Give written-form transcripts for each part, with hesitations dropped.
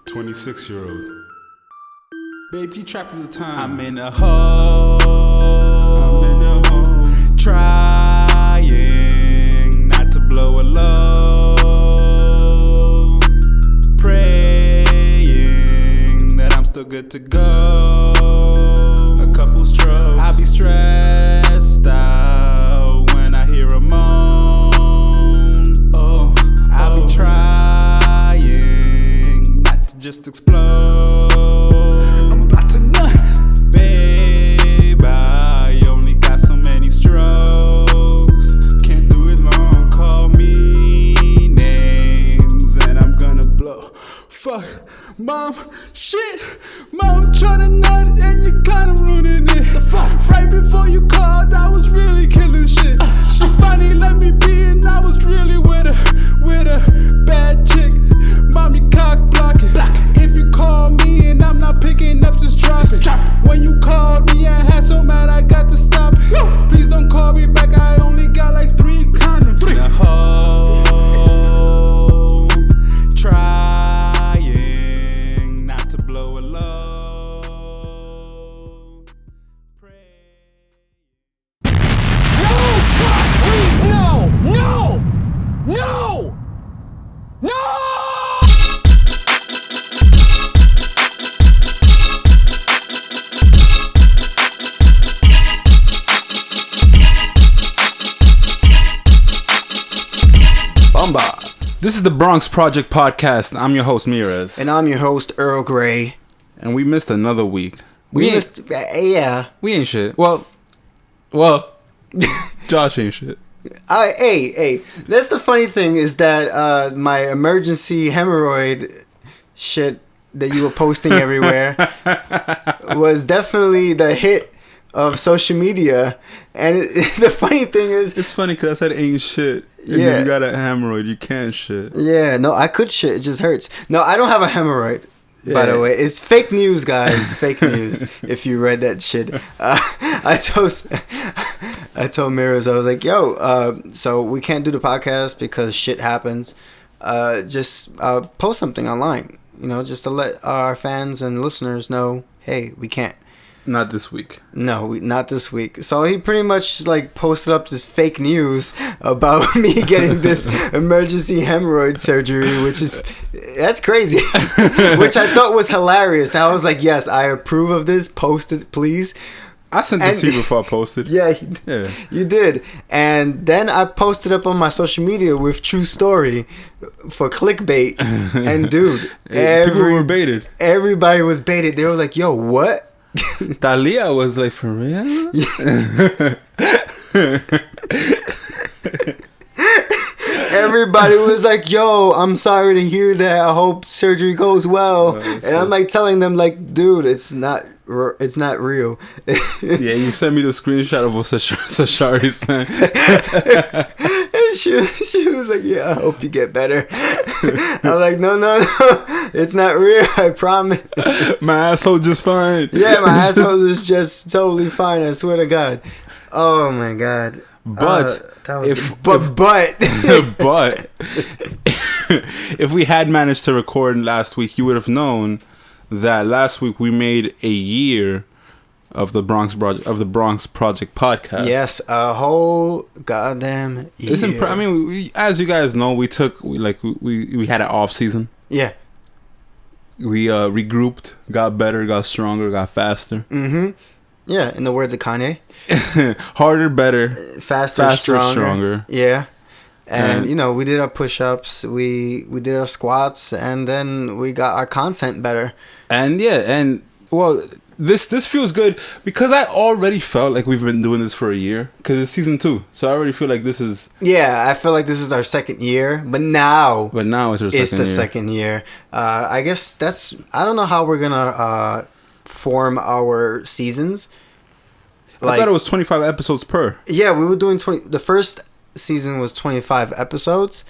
26-year-old. Babe, keep track of the time. I'm in a hole. Trying not to blow a load. Praying that I'm still good to go. A couple strokes. I'll be stressed out when I hear a moan. Oh, I'll be trying not to just explode. I'm about to nut. Babe, I only got so many strokes. Can't do it long. Call me names and I'm gonna blow. Fuck, mom, shit. Mom, I'm tryna nut and you kinda ruining it. The fuck? Right before you called, I was really killing shit. She finally let me be and I was really with a bad chick. Mom, you cock blocking. If you call me and I'm not picking up, just drop it. When you called me, I had so mad I got to stop it. Please don't call me back, I only got like 3 condoms. In a hole, trying not to blow a load. No! God, please, no! No! No! No! Bumba. This is the Bronx Project Podcast. I'm your host, Mirez. And I'm your host, Earl Grey. And we missed another week. We missed, yeah. We ain't shit. Well, Josh ain't shit. Hey, that's the funny thing is that my emergency hemorrhoid shit that you were posting everywhere was definitely the hit of social media. And the funny thing is... It's funny because I said ain't shit. And Yeah. you got a hemorrhoid. You can't shit. Yeah, no, I could shit. It just hurts. No, I don't have a hemorrhoid. By Yeah. the way, it's fake news, guys. Fake news. If you read that shit, I told Mirrors, I was like, "Yo, so we can't do the podcast because shit happens. Just post something online, just to let our fans and listeners know, hey, we can't." Not this week. No, not this week. So he pretty much like posted up this fake news about me getting this emergency hemorrhoid surgery, that's crazy. Which I thought was hilarious. I was like, yes, I approve of this. Post it, please. I sent this to you before I posted. Yeah, Yeah. you did. And then I posted up on my social media with true story for clickbait. And dude, People were baited. everybody was baited. They were like, yo, what? Thalia was like, for real? Everybody was like, yo, I'm sorry to hear that. I hope surgery goes well. And I'm like telling them like, dude, it's not real. Yeah, you sent me the screenshot of what Sashari said. And she was like, yeah, I hope you get better. I'm like, no, it's not real, I promise. My asshole just fine. Yeah, my asshole is just totally fine, I swear to God. Oh my God. But but if we had managed to record last week, you would have known that last week we made a year of the Bronx Project podcast. yes, a whole goddamn year. As you guys know, we had an off season. Yeah. We regrouped, got better, got stronger, got faster. Mm-hmm. Yeah, in the words of Kanye. Harder, better, Faster, stronger. Yeah. And, And- we did our push-ups, we did our squats, and then we got our content better. This feels good because I already felt like we've been doing this for a year because it's season 2, so I already feel like this is. Yeah, I feel like this is our second year, but now It's the second year. I guess I don't know how we're gonna form our seasons. I thought it was 25 episodes per. Yeah, we were doing 20. The first season was 25 episodes.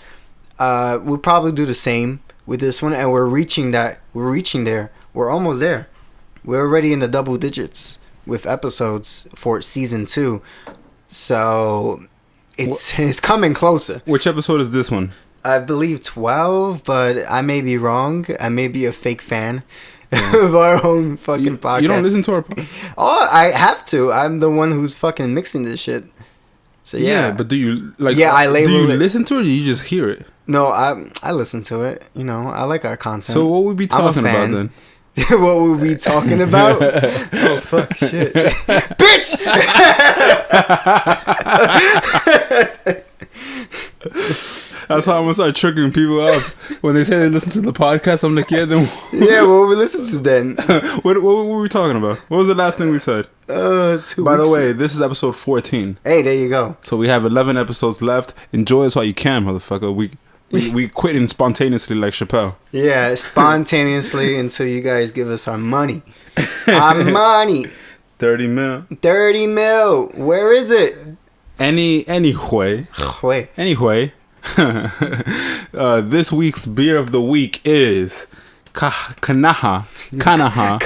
We'll probably do the same with this one, and we're reaching there. We're almost there. We're already in the double digits with episodes for season 2. So it's coming closer. Which episode is this one? I believe 12, but I may be wrong. I may be a fake fan of our own fucking podcast. You don't listen to our Oh, I have to. I'm the one who's fucking mixing this shit. So yeah. but do you like? Yeah, I label Do you it. listen to it, or do you just hear it? No, I listen to it. You know, I like our content. So what would we be talking about then? What were we talking about? Oh fuck shit, bitch! That's how I'm gonna start tricking people up when they say they listen to the podcast. I'm like, yeah, then Yeah, what we listen to then? what were we talking about? What was the last thing we said? 2 By the weeks way, ago. this is episode 14. Hey, there you go. So we have 11 episodes left. Enjoy us while you can, motherfucker. We quitting spontaneously like Chappelle. Yeah, spontaneously until you guys give us our money. Our money. 30 mil. 30 mil. Where is it? Anyway. Wait. Anyway. This week's beer of the week is Kanaha. Kanaha.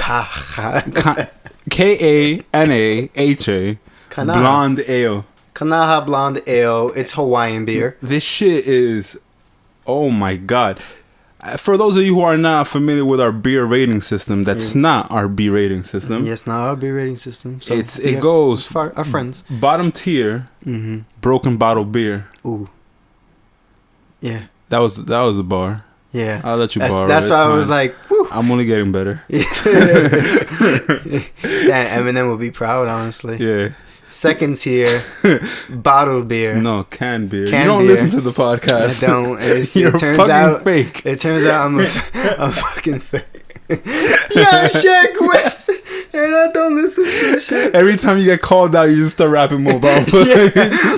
Blonde Ale. Kanaha Blonde Ale. It's Hawaiian beer. This shit is, oh my god. For those of you who are not familiar with our beer rating system, that's not our beer rating system. Yes, not our beer rating system. So It goes for our friends. bottom tier, broken bottle beer. Ooh. Yeah. That was a bar. Yeah. I'll let you borrow. That's it. why I It's was fine. like, woo. I'm only getting better. Yeah, Eminem will be proud, honestly. Yeah. Second tier, bottled beer. No, canned beer. Canned you don't beer. listen to the podcast. I don't. You're it turns fucking out fake. It turns out I'm fucking fake. Yeah, Shaq West, and I don't listen to shit. Every time you get called out, you just start rapping Mobamba.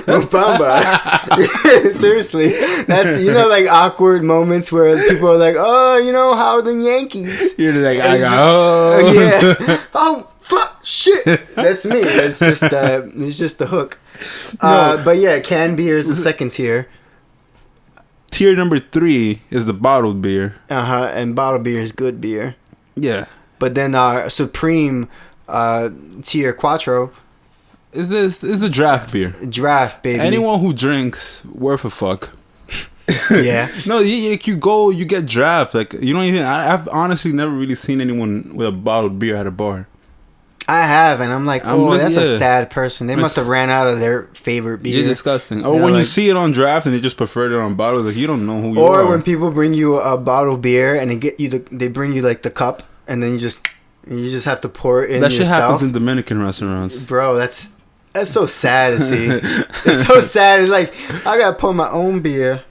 Mobamba. Seriously, that's like awkward moments where people are like, "Oh, how are the Yankees?" You're like, Yeah. Oh fuck, shit. That's me. That's just it's just the hook. But yeah, canned beer is the second tier. Tier number 3 is the bottled beer. And bottled beer is good beer. Yeah. But then our supreme tier quattro Is the draft beer. draft, baby. Anyone who drinks worth a fuck. Yeah. No, you go, you get draft. Like, you don't even. I've honestly never really seen anyone with a bottled beer at a bar. I have, and I'm like, that's a yeah. sad person. They must have ran out of their favorite beer. You're disgusting. Or Yeah, when you like- see it on draft and they just prefer it on bottle, like you don't know who you are. Or when people bring you a bottled beer and they bring you like the cup, and then you just have to pour it in that shit yourself. happens in Dominican restaurants. Bro, that's so sad to see. It's so sad. It's like I gotta pour my own beer.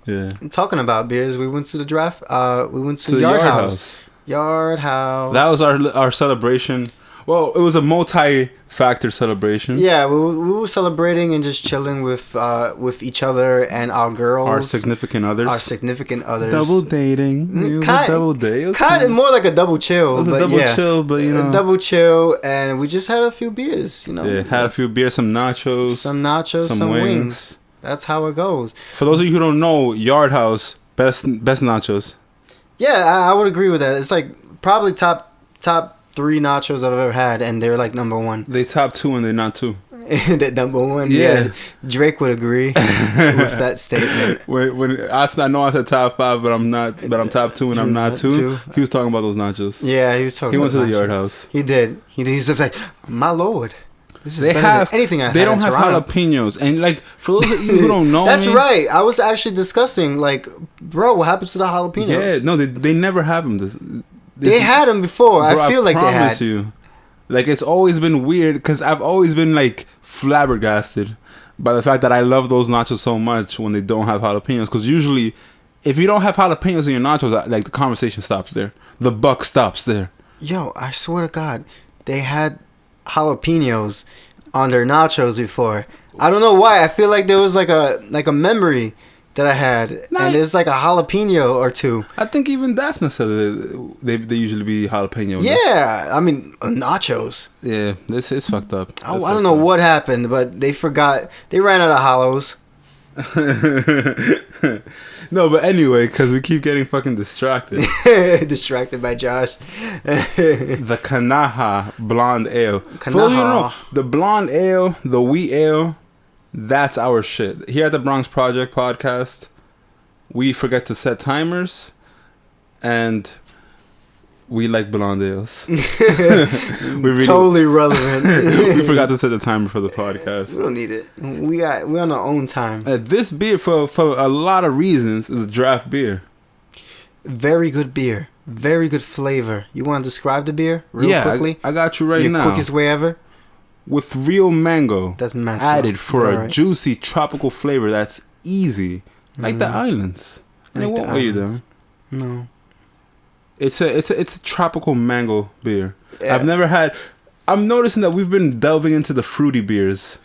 Yeah. Talking about beers, we went to the draft. We went to the Yard House. Yard House. That was our celebration. Well, it was a multi-factor celebration. Yeah, we were celebrating and just chilling with each other and our girls. Our significant others. Double dating. It was a double date. It was Kind of more like a double chill. It was a but double yeah. chill, but A double chill, and we just had a few beers, Yeah, had a few beers, some nachos. Some nachos, some wings. That's how it goes. For those of you who don't know, Yard House, best nachos. Yeah, I would agree with that. It's like probably top 3 nachos I've ever had, and they're like number 1. They top 2 and they're not 2. That number 1, Yeah. Drake would agree with that statement. When I know I said top 5, but I'm not. But I'm top 2 and I'm not 2. He was talking about those nachos. Yeah, he was talking. He went to the nachos. Yard House. He did. He's just like, my lord, this is They better have than anything I had They don't in have Toronto. jalapenos, and like for those of you who don't know, That's me, right. I was actually discussing like, bro, what happens to the jalapenos? Yeah, no, they never have them. They had them before. Bro, I feel like they had. you. Like, it's always been weird because I've always been like flabbergasted by the fact that I love those nachos so much when they don't have jalapenos. Because usually, if you don't have jalapenos in your nachos, like the conversation stops there. The buck stops there. Yo, I swear to God, they had jalapenos on their nachos before. I don't know why. I feel like there was like a memory that I had, and there's like a jalapeno or two. I think even Daphne said that they usually be jalapenos. Yeah, I mean nachos. Yeah, this is fucked up. I don't know what happened, but they forgot. They ran out of hollows. No, but anyway, because we keep getting fucking distracted. Distracted by Josh. The Kanaha Blonde Ale. For those of you who don't know, the Blonde Ale, the Wheat Ale, that's our shit. Here at the Bronx Project Podcast, we forget to set timers, and we like blonde ales. Totally relevant. We forgot to set the timer for the podcast. We don't need it. We're on our own time. This beer, for a lot of reasons, is a draft beer. Very good beer. Very good flavor. You want to describe the beer real quickly? I got you right Your now. quickest way ever? With real mango That's massive. added for a Alright. juicy tropical flavor that's easy, like the islands. And Like it the won't weigh you islands. down. No. It's a tropical mango beer. Yeah. I've never had. I'm noticing that we've been delving into the fruity beers.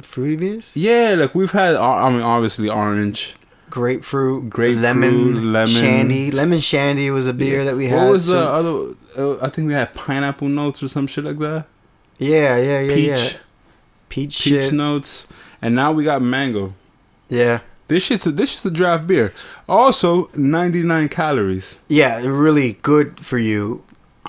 Fruity beers? Yeah, like we've had. I mean, obviously orange, Grapefruit, lemon. shandy. Lemon shandy was a beer that we had. What was so- the other? I think we had pineapple notes or some shit like that. Yeah. Peach Peach shit. notes, and now we got mango. Yeah. This shit's a draft beer. Also, 99 calories. Yeah, really good for you.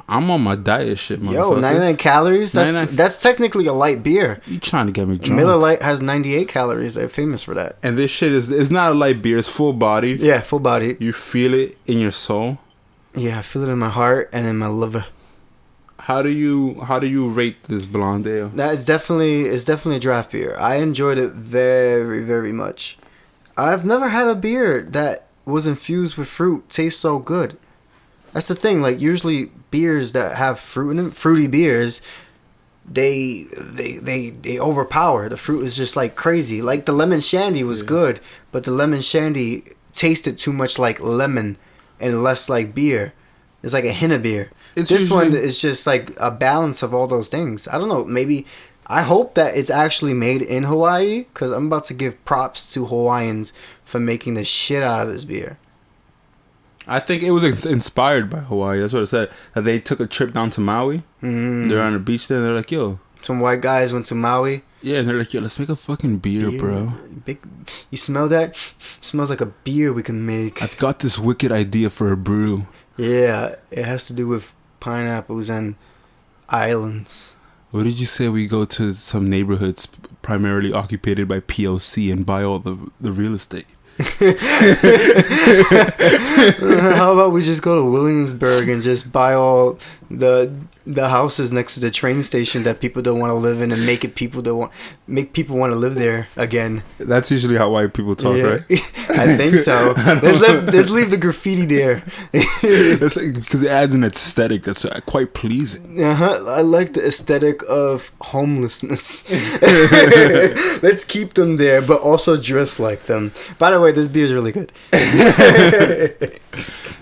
I'm on my diet shit, motherfuckers. Yo, 99 calories? 99 That's technically a light beer. You trying to get me drunk? Miller Lite has 98 calories. They're famous for that. And this shit is not a light beer. It's full bodied. Yeah, full body. You feel it in your soul. Yeah, I feel it in my heart and in my liver. How do you rate this blonde ale? That is definitely a draft beer. I enjoyed it very, very much. I've never had a beer that was infused with fruit taste so good. That's the thing. Like usually beers that have fruit in them, fruity beers, they overpower. The fruit is just like crazy. Like the lemon shandy was good, but the lemon shandy tasted too much like lemon and less like beer. It's like a hint of beer. This one is just like a balance of all those things. I don't know. Maybe I hope that it's actually made in Hawaii because I'm about to give props to Hawaiians for making the shit out of this beer. I think it was inspired by Hawaii. That's what it said. That they took a trip down to Maui. They're on the beach there. And they're like, yo. Some white guys went to Maui. Yeah, and they're like, yo, let's make a fucking beer, bro. You smell that? Smells like a beer we can make. I've got this wicked idea for a brew. Yeah, it has to do with pineapples and islands. What did you say we go to some neighborhoods primarily occupied by POC and buy all the real estate? How about we just go to Williamsburg and just buy all the houses next to the train station that people don't want to live in and make people want to live there again. That's usually how white people talk, right? I think so. Let's leave the graffiti there. Because it adds an aesthetic that's quite pleasing. I like the aesthetic of homelessness. Let's keep them there, but also dress like them. By the way, this beer is really good.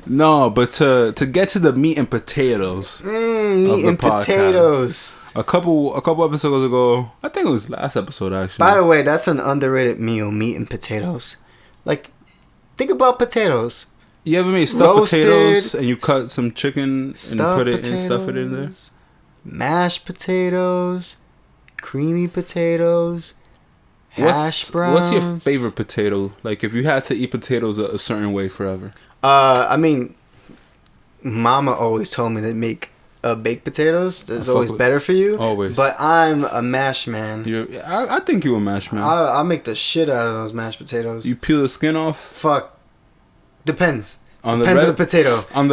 No, but to get to the meat and potatoes, Meat and podcast. potatoes. A couple episodes ago, I think it was last episode actually. By the way, that's an underrated meal, meat and potatoes. Like, think about potatoes. You ever made stuffed Roasted, potatoes and you cut some chicken and Stuffed put it and stuff it in there? potatoes, mashed potatoes, creamy potatoes, hash browns. What's your favorite potato? Like if you had to eat potatoes a certain way forever. I mean, Mama always told me to make baked potatoes. That's always better for you. Always. But I'm a mash man. I think you a mash man. I'll make the shit out of those mashed potatoes. You peel the skin off. Fuck. Depends. On Depends the on the potato. On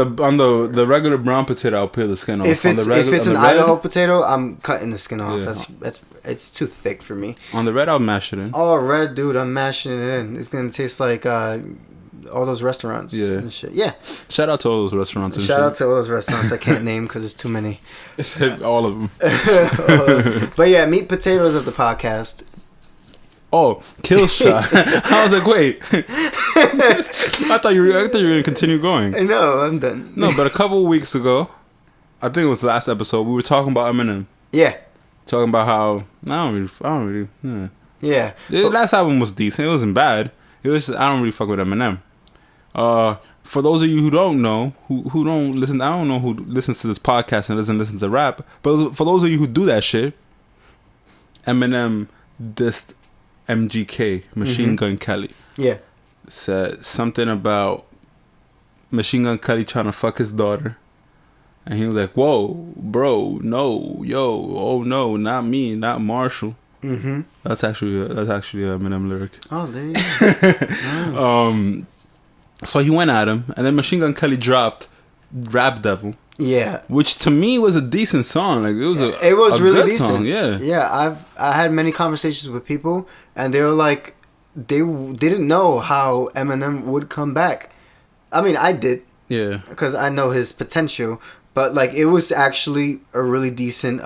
the regular brown potato, I'll peel the skin off. If it's an Idaho potato, I'm cutting the skin off. Yeah. It's too thick for me. On the red, I'll mash it in. Oh, red, dude, I'm mashing it in. It's gonna taste like all those restaurants. Yeah. And shit. Yeah. Shout out to all those restaurants. And Shout shit. out to all those restaurants I can't name because there's too many. All of them. But yeah, meat potatoes of the podcast. Oh, Killshot. I was like, wait. I thought you were gonna continue going. No, I'm done. No, but a couple weeks ago, I think it was the last episode, we were talking about Eminem. Yeah. Talking about how I don't really. Yeah. The last album was decent. It wasn't bad. It was just, I don't really fuck with Eminem. For those of you who don't know, who don't listen, I don't know who listens to this podcast and doesn't listen to rap, but for those of you who do that shit, Eminem dissed MGK, Machine Gun Kelly. Yeah. Said something about Machine Gun Kelly trying to fuck his daughter. And he was like, whoa, bro, no, yo, oh no, not me, not Marshall. Mm-hmm. That's actually a Eminem lyric. Oh, there you go. Nice. So he went at him, and then Machine Gun Kelly dropped Rap Devil. Yeah, Which to me was a decent song. Like it was a really good decent. song. Yeah. Yeah, I had many conversations with people, and they were like, they didn't know how Eminem would come back. I mean, I did. Yeah. Because I know his potential, but like it was actually a really decent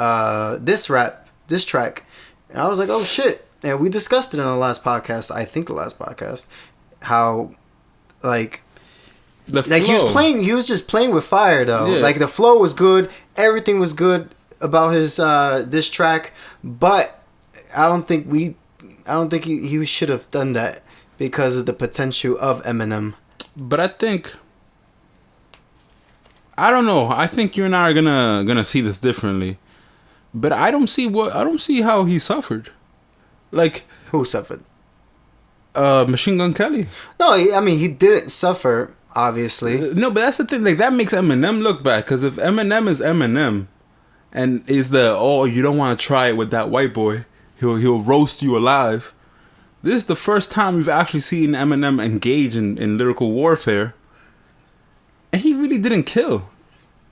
diss track, and I was like, oh shit. And we discussed it in the last podcast. I think the last podcast, how like. Like he was just playing with fire though. Yeah. Like the flow was good, everything was good about his diss track, but I don't think he should have done that because of the potential of Eminem. But I don't know. I think you and I are gonna see this differently. But I don't see how he suffered. Like Who suffered? Machine Gun Kelly. No, I mean he didn't suffer. Obviously. No, but that's the thing. Like that makes Eminem look bad. Because if Eminem is Eminem, and is you don't want to try it with that white boy, he'll roast you alive. This is the first time we've actually seen Eminem engage in lyrical warfare, and he really didn't kill.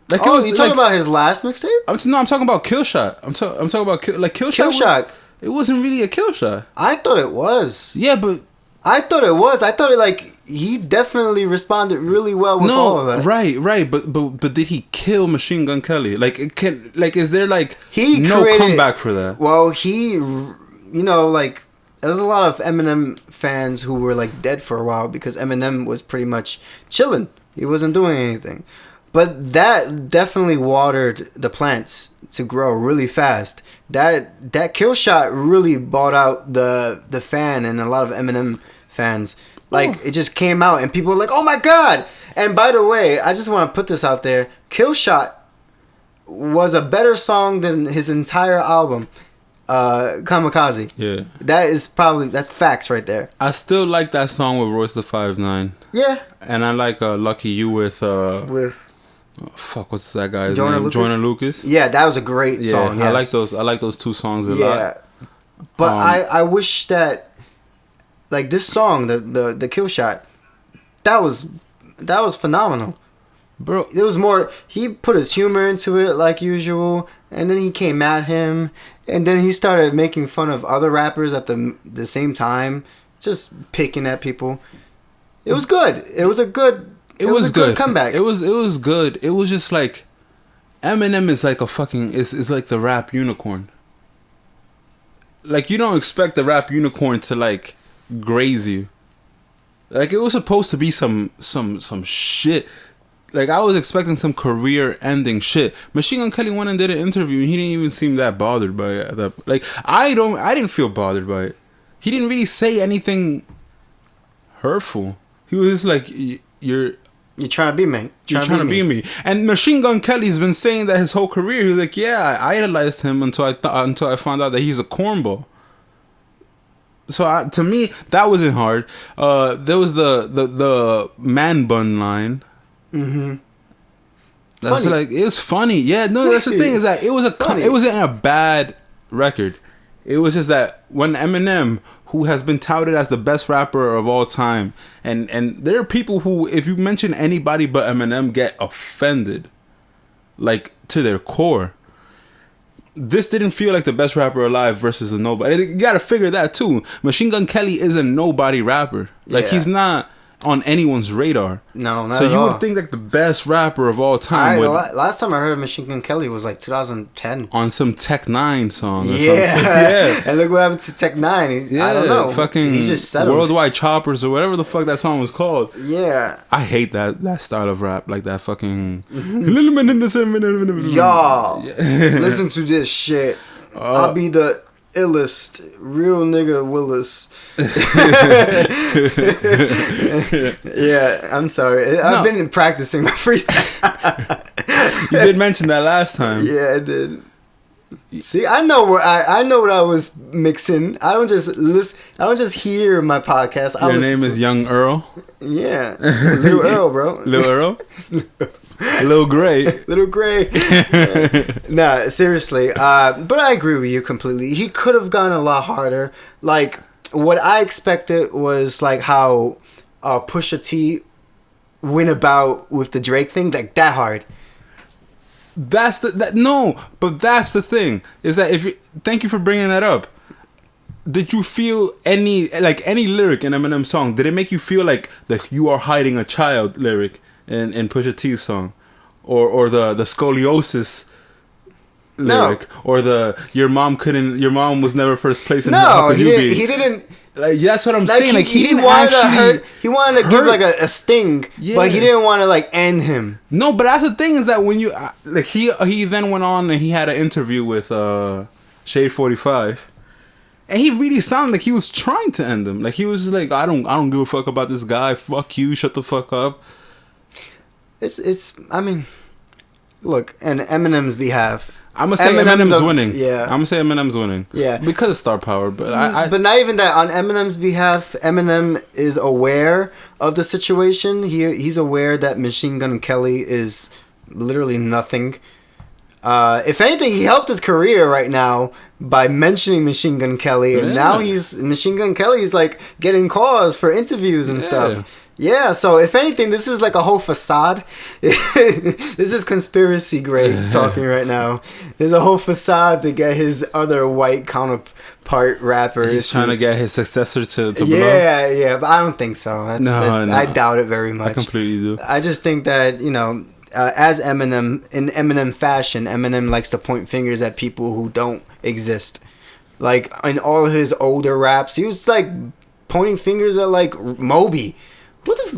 Like you talking about his last mixtape? I'm talking about Killshot. I'm talking about Killshot. It wasn't really a kill shot. I thought it was. Yeah, but I thought it was. I thought it like he definitely responded really well with all of that. Right. But did he kill Machine Gun Kelly? Like is there like no comeback for that? Well, like there's a lot of Eminem fans who were like dead for a while because Eminem was pretty much chilling. He wasn't doing anything. But that definitely watered the plants to grow really fast. That kill shot really bought out the fan and a lot of Eminem fans. Like it just came out and people were like, "Oh my god!" And by the way, I just want to put this out there: Killshot was a better song than his entire album, Kamikaze. Yeah, that's facts right there. I still like that song with Royce the 5'9". Yeah, and I like Lucky You with what's that guy's name? Joyner Lucas. Yeah, that was a great song. Yeah, yes. I like those two songs a lot. But I wish that like this song, the Kill Shot, that was phenomenal. Bro, it was more, he put his humor into it like usual, and then he came at him, and then he started making fun of other rappers at the same time, just picking at people. It was good. It was a good comeback. It was good. It was just like Eminem is like a fucking is like the rap unicorn. Like you don't expect the rap unicorn to like graze you. Like it was supposed to be some shit. Like I was expecting some career-ending shit. Machine Gun Kelly went and did an interview, and he didn't even seem that bothered by it. Like I didn't feel bothered by it. He didn't really say anything hurtful. He was just like, "You're trying to be me. You're trying to be me." And Machine Gun Kelly's been saying that his whole career. He was like, "Yeah, I idolized him until I found out that he's a cornball." So to me, that wasn't hard. There was the man bun line. Mm-hmm. That's funny. like it's funny. Yeah, no, that's the thing is that it wasn't a bad record. It was just that when Eminem, who has been touted as the best rapper of all time, and there are people who, if you mention anybody but Eminem, get offended, like to their core. This didn't feel like the best rapper alive versus a nobody. You gotta figure that too. Machine Gun Kelly is a nobody rapper. Like he's not on anyone's radar. No, not so at you all. would think like the best rapper of all time. Last time I heard of Machine Gun Kelly was like 2010 on some Tech 9 song. Or yeah. And look what happened to Tech 9. I don't know. Fucking he just settled. Worldwide Choppers or whatever the fuck that song was called. Yeah. I hate that style of rap, like that fucking. Y'all, listen to this shit. I'll be the illest real nigga Willis. Yeah, I'm sorry. I've been practicing my freestyle. You did mention that last time. Yeah, I did. See, I know what I was mixing. I don't just listen. I don't just hear my podcast. Your name is Young Earl. Yeah, Little Earl, bro. Little Earl. Little Gray. Little Gray. Nah, seriously. But I agree with you completely. He could have gone a lot harder. Like what I expected was like how Pusha T went about with the Drake thing, like that hard. That's but that's the thing is that thank you for bringing that up. Did you feel any lyric in Eminem's song? Did it make you feel like you are hiding a child lyric in Pusha T's song, or the scoliosis lyric, or your mom was never first place? No, he didn't. Like, that's what I'm saying. Like he didn't wanted actually. He wanted to give like a sting, but he didn't want to like end him. No, but that's the thing is that when you like he then went on and he had an interview with Shade 45, and he really sounded like he was trying to end him. Like he was like, I don't give a fuck about this guy. Fuck you. Shut the fuck up. I mean, look, on Eminem's behalf. I'm gonna say Eminem's winning. Yeah, I'm gonna say Eminem's winning. Yeah, because of star power. But but not even that. On Eminem's behalf, Eminem is aware of the situation. He's aware that Machine Gun Kelly is literally nothing. If anything, he helped his career right now by mentioning Machine Gun Kelly, and now Machine Gun Kelly's like getting calls for interviews and stuff. Yeah, so if anything, this is like a whole facade. This is conspiracy grade talking right now. There's a whole facade to get his other white counterpart rappers. He's trying to get his successor to blow. Yeah, but I don't think so. No. I doubt it very much. I completely do. I just think that, as Eminem, in Eminem fashion, Eminem likes to point fingers at people who don't exist. Like, in all his older raps, he was, like, pointing fingers at, like, Moby.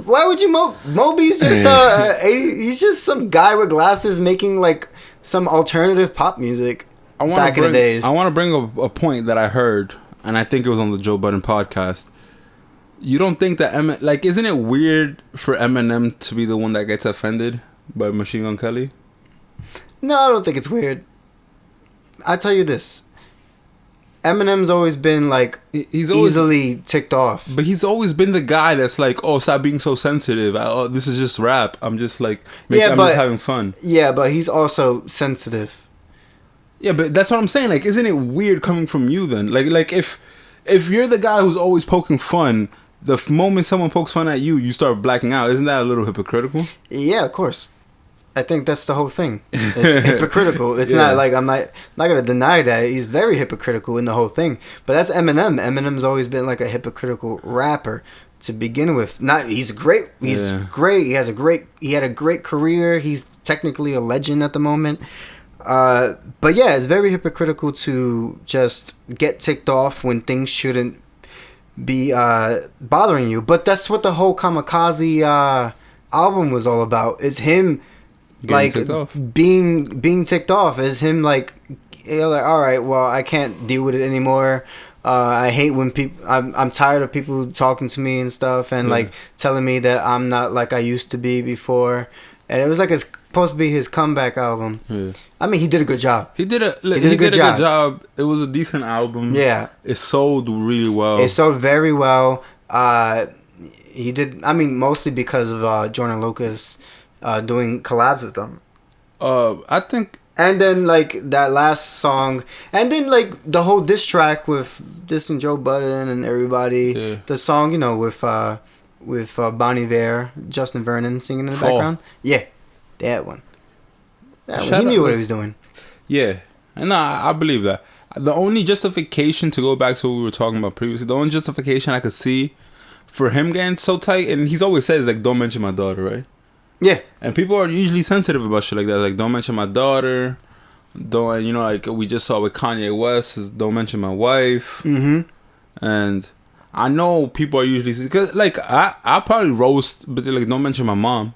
Why would you Moby's just he's just some guy with glasses making like some alternative pop music back in the days. I want to bring up a point that I heard, and I think it was on the Joe Budden podcast. You don't think that isn't it weird for Eminem to be the one that gets offended by Machine Gun Kelly? No, I don't think it's weird. I tell you this. Eminem's always been like easily ticked off, but he's always been the guy that's like, oh, stop being so sensitive. This is just rap. I'm just like, I'm just having fun. Yeah, but he's also sensitive. Yeah, but that's what I'm saying. Like, isn't it weird coming from you then? Like if you're the guy who's always poking fun, the moment someone pokes fun at you, you start blacking out. Isn't that a little hypocritical? Yeah, of course. I think that's the whole thing. It's hypocritical. It's not like I'm not gonna deny that he's very hypocritical in the whole thing. But that's Eminem. Eminem's always been like a hypocritical rapper to begin with. He's great. He's great. He had a great career. He's technically a legend at the moment. But yeah, it's very hypocritical to just get ticked off when things shouldn't be bothering you. But that's what the whole Kamikaze album was all about. It's him. Like being ticked off is him like all right, well, I can't deal with it anymore. I hate when people I'm tired of people talking to me and stuff and like telling me that I'm not like I used to be before. And it was like it's supposed to be his comeback album. I mean, he did a good job. He did a good job. It was a decent album. Yeah, it sold really well. It sold very well. He did. I mean, mostly because of Jordan Lucas doing collabs with them. I think. And then like that last song, and then like the whole diss track with this and Joe Budden and everybody. Yeah. The song, with Bon Iver, Justin Vernon singing in the background. Yeah, that one. He knew what he was doing. Yeah, and I believe that. The only justification, to go back to what we were talking about previously, the only justification I could see for him getting so tight, and he's always says like, "Don't mention my daughter," right? Yeah, and people are usually sensitive about shit like that. Like, don't mention my daughter. Don't, like we just saw with Kanye West, is don't mention my wife. Mm-hmm. And I know people are usually, because like I probably roast, but they're like, don't mention my mom.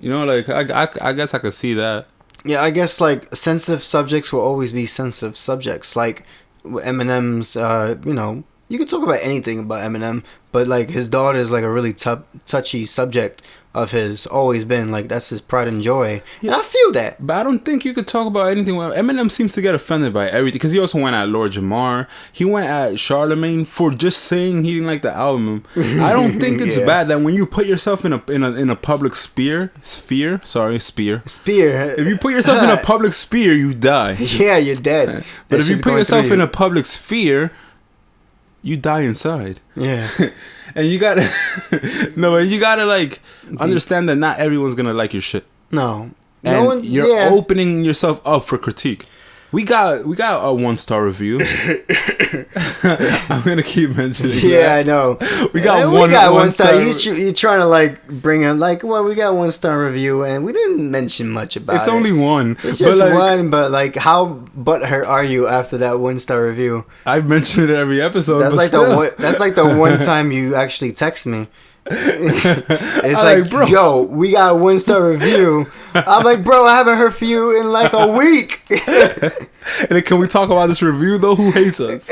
Like I guess I could see that. Yeah, I guess like sensitive subjects will always be sensitive subjects. Like Eminem's, you can talk about anything about Eminem, but like his daughter is like a really touchy subject of his, always been. Like, that's his pride and joy. And I feel that. But I don't think you could talk about anything. Eminem seems to get offended by everything, because he also went at Lord Jamar. He went at Charlemagne for just saying he didn't like the album. I don't think it's bad that when you put yourself in a public sphere. If you put yourself in a public sphere, you die. Yeah, you're dead. But if you put yourself in a public sphere, you die inside. Yeah. And you gotta like understand that not everyone's gonna like your shit. No. And you're opening yourself up for critique. We got a 1-star review. I'm gonna keep mentioning. Yeah, I know. We got one star. You're trying to like bring him like, well, we got 1-star review, and we didn't mention much about it. It's only one. It's just one, but like, how butthurt are you after that 1-star review? I've mentioned it every episode. That's like that's like the one time you actually text me. It's like, bro, yo, we got a 1-star review. I'm like, bro, I haven't heard from you in like a week. And then, can we talk about this review though? Who hates us?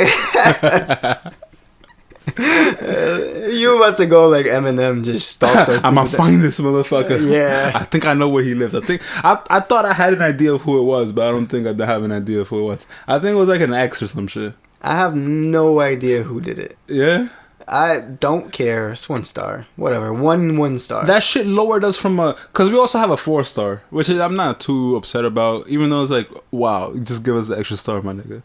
You about to go like Eminem, just stalk those. I'm gonna find this motherfucker. Yeah, I think I know where he lives. I thought I had an idea of who it was, but I don't think I have an idea of who it was. I think it was like an ex or some shit. I have no idea who did it. Yeah, I don't care. It's 1-star. Whatever. 1 star. That shit lowered us from because we also have a 4-star, which I'm not too upset about, even though it's like, wow, just give us the extra star, my nigga.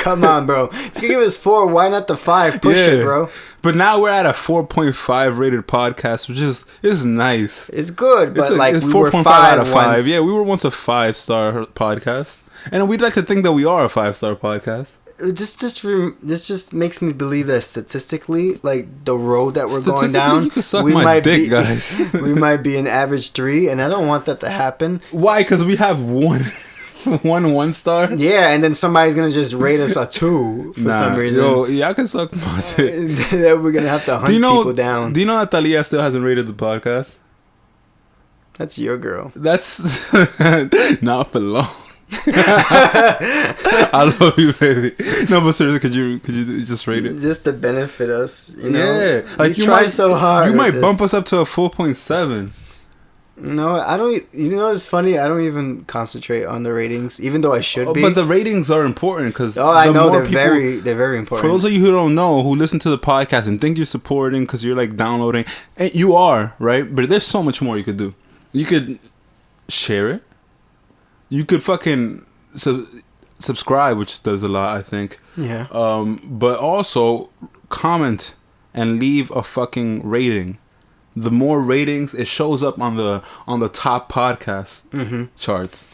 Come on, bro. If you give us 4, why not the 5? Push it, bro. But now we're at a 4.5 rated podcast, which is nice. It's good, but it's we 4.5 were 5 out of 5. once. Yeah, we were once a 5-star podcast, and we'd like to think that we are a 5-star podcast. This just makes me believe that statistically, like the road that we're going down, you can suck my dick, guys. We might be an average 3, and I don't want that to happen. Why? Because we have one 1-star. Yeah, and then somebody's gonna just rate us a 2 for some reason. Yo, y'all can suck my dick. Then we're gonna have to hunt people down. Do you know that Talia still hasn't rated the podcast? That's your girl. That's not for long. I love you, baby. No, but seriously, could you just rate it? Just to benefit us, you know? Yeah, like you try so hard. You might bump us up to a 4.7. No, I don't. You know, it's funny. I don't even concentrate on the ratings, even though I should be. But the ratings are important because I know they're very important. For those of you who don't know, who listen to the podcast and think you're supporting because you're like downloading, and you are, right? But there's so much more you could do. You could share it. You could fucking subscribe, which does a lot, I think. Yeah. But also comment and leave a fucking rating. The more ratings, it shows up on the top podcast charts.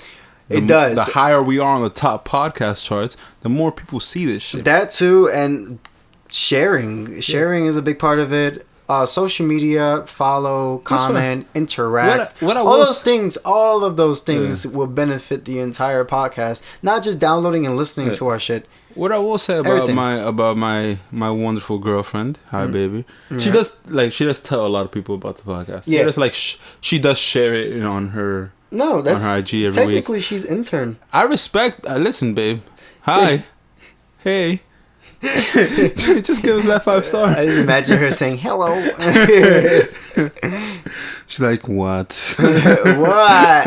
It does. The higher we are on the top podcast charts, the more people see this shit. That too, and sharing. Sharing is a big part of it. Social media, follow, comment, interact. All of those things will benefit the entire podcast. Not just downloading and listening to our shit. What I will say about my wonderful girlfriend, hi baby, she does tell a lot of people about the podcast. Yeah, she does share it on her. No, that's on her IG every technically week. She's intern. I respect. Listen, babe. Hi, hey. Just give us that 5-star. I just imagine her saying hello. She's like, what? What?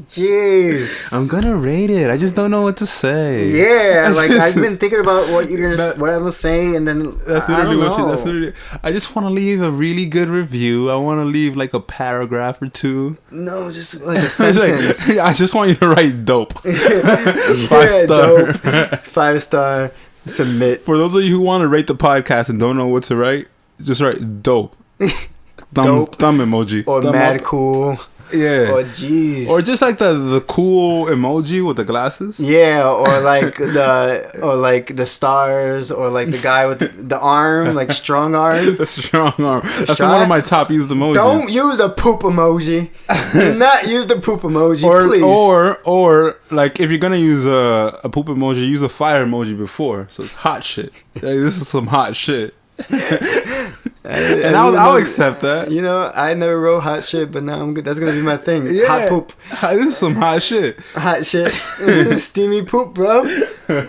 Jeez. I'm gonna rate it. I just don't know what to say. Yeah, like I've been thinking about what I'm gonna say, and then that's literally I just want to leave a really good review. I want to leave like a paragraph or 2. No, just like a sentence. I just want you to write dope. 5-star. Dope. 5-star. Submit. For those of you who want to rate the podcast and don't know what to write, just write dope. Thumb emoji. Or thumb mad up. cool. Yeah. Or jeez. Or just like the cool emoji with the glasses. Yeah, or like the stars, or like the guy with the arm, like strong arm. The strong arm. That's one of my top used emojis. Don't use the poop emoji. Do not use the poop emoji, please. Or like if you're gonna use a poop emoji, use a fire emoji before. So it's hot shit. Like, this is some hot shit. And I'll accept that. You know, I never wrote hot shit, but now I'm good. That's gonna be my thing. Yeah. Hot poop. This is some hot shit. Hot shit. Steamy poop, bro.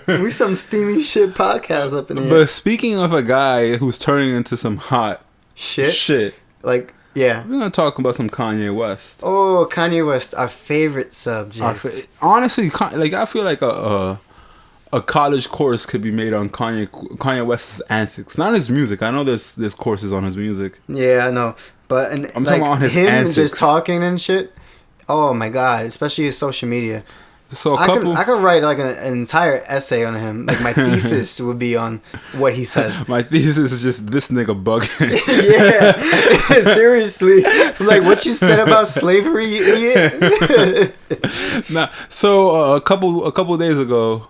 We some steamy shit podcast up in here. But speaking of a guy who's turning into some hot shit. Like, yeah. We're gonna talk about some Kanye West. Oh, Kanye West, our favorite subject. Honestly, like I feel like a college course could be made on Kanye West's antics, not his music. I know there's courses on his music. Yeah, I know, but I'm talking about his him antics. just talking and shit. Oh my god, especially his social media. So I could write like an entire essay on him. Like my thesis would be on what he says. My thesis is just this nigga bugging. Yeah, seriously. Like what you said about slavery, you idiot. Nah. So a couple days ago,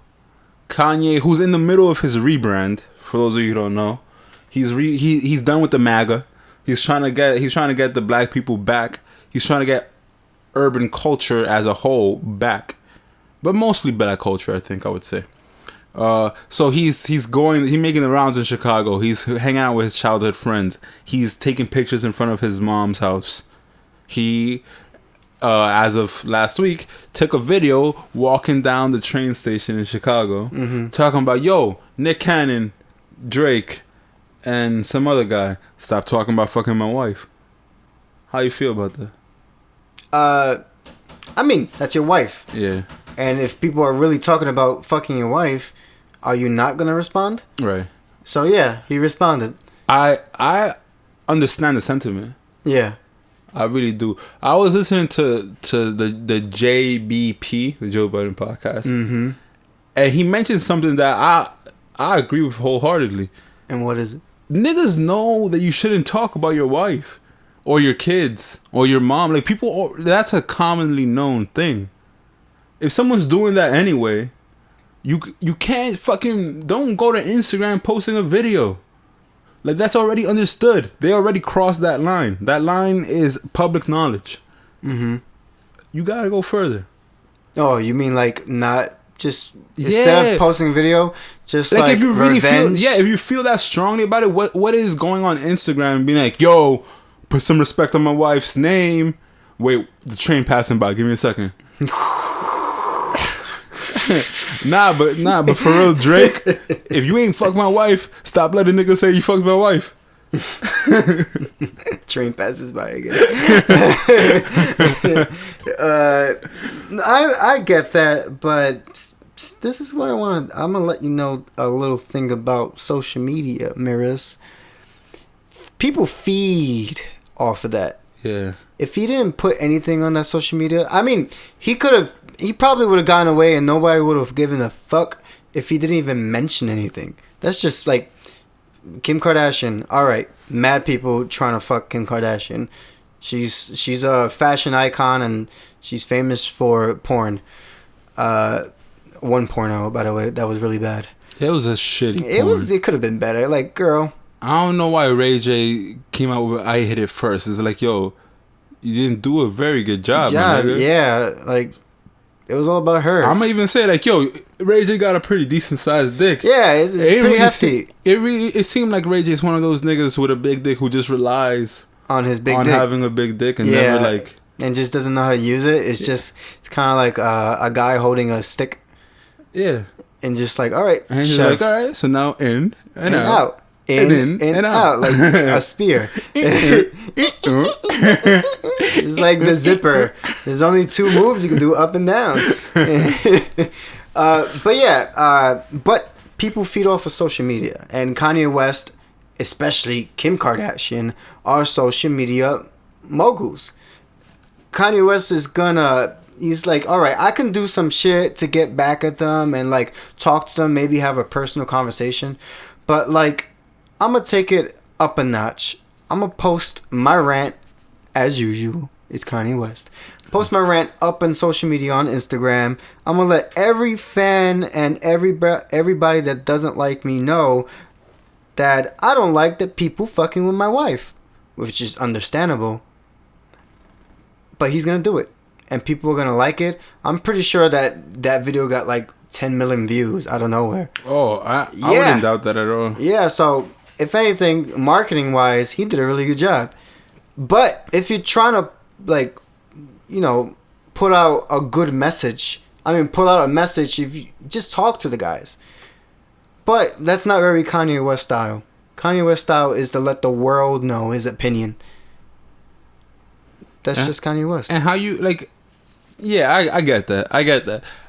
Kanye, who's in the middle of his rebrand, for those of you who don't know, he's done with the MAGA. He's trying to get the black people back. He's trying to get urban culture as a whole back. But mostly black culture, I think I would say. So he's making the rounds in Chicago. He's hanging out with his childhood friends. He's taking pictures in front of his mom's house. He, as of last week, took a video walking down the train station in Chicago, talking about, yo, Nick Cannon, Drake, and some other guy, stop talking about fucking my wife. How you feel about that? I mean, that's your wife. Yeah. And if people are really talking about fucking your wife, are you not gonna respond? Right. So yeah, he responded. I understand the sentiment. Yeah. I really do. I was listening to the JBP, the Joe Budden podcast, and he mentioned something that I agree with wholeheartedly. And what is it? Niggas know that you shouldn't talk about your wife or your kids or your mom. Like that's a commonly known thing. If someone's doing that anyway, you can't don't go to Instagram posting a video. Like that's already understood. They already crossed that line. That line is public knowledge. You gotta go further. Oh, you mean like not just instead of posting video, just like if you really revenge? if you feel that strongly about it, what is going on Instagram and being like, yo, put some respect on my wife's name. Wait, the train passing by. Give me a second. Nah, but for real, Drake, if you ain't fuck my wife, stop letting niggas say you fucked my wife. Train passes by again. I get that, but this is what I want. I'm gonna let you know a little thing about social media, Miras. People feed off of that. Yeah. If he didn't put anything on that social media, I mean, he probably would have gone away and nobody would have given a fuck if he didn't even mention anything. That's just like Kim Kardashian. All right, mad people trying to fuck Kim Kardashian. She's a fashion icon and she's famous for porn. One porno, by the way, that was really bad. It was a shitty porn. It could have been better. Like, girl. I don't know why Ray J came out with I Hit It First. It's like, yo, you didn't do a very good job. Yeah, like it was all about her. I'm gonna even say like, yo, Ray J got a pretty decent sized dick. Yeah, it's pretty hefty. It seemed like Ray J's one of those niggas with a big dick who just relies on his big on dick. having a big dick and never like and just doesn't know how to use it. It's kind of like a guy holding a stick. Yeah, and just like, all right, and he's like, all right, so now in and out. In and out like a spear. It's like the zipper. There's only 2 moves you can do, up and down. But people feed off of social media, and Kanye West, especially Kim Kardashian, are social media moguls. Kanye West he's like, all right, I can do some shit to get back at them and like talk to them, maybe have a personal conversation, but like, I'm going to take it up a notch. I'm going to post my rant as usual. It's Kanye West. Post my rant up on social media on Instagram. I'm going to let every fan and everybody that doesn't like me know that I don't like that people fucking with my wife, which is understandable. But he's going to do it. And people are going to like it. I'm pretty sure that video got like 10 million views out of nowhere. Oh, I wouldn't doubt that at all. Yeah, so if anything, marketing wise, he did a really good job. But if you're trying to, like, you know, put out a good message I mean, pull out a message. If you just talk to the guys. But that's not very Kanye West style. Kanye West style is to let the world know his opinion. That's just Kanye West. And how you like? Yeah, I get that.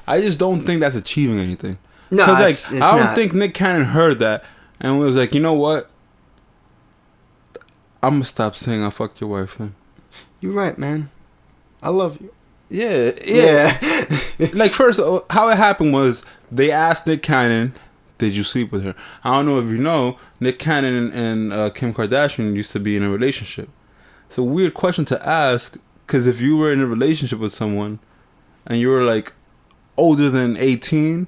I just don't think that's achieving anything. No, because it's I don't not. think Nick Cannon heard that and was like, you know what? I'm gonna stop saying I fucked your wife then. You're right, man. I love you. Yeah. Like first, how it happened was they asked Nick Cannon, "Did you sleep with her?" I don't know if you know, Nick Cannon and Kim Kardashian used to be in a relationship. It's a weird question to ask because if you were in a relationship with someone and you were like older than 18,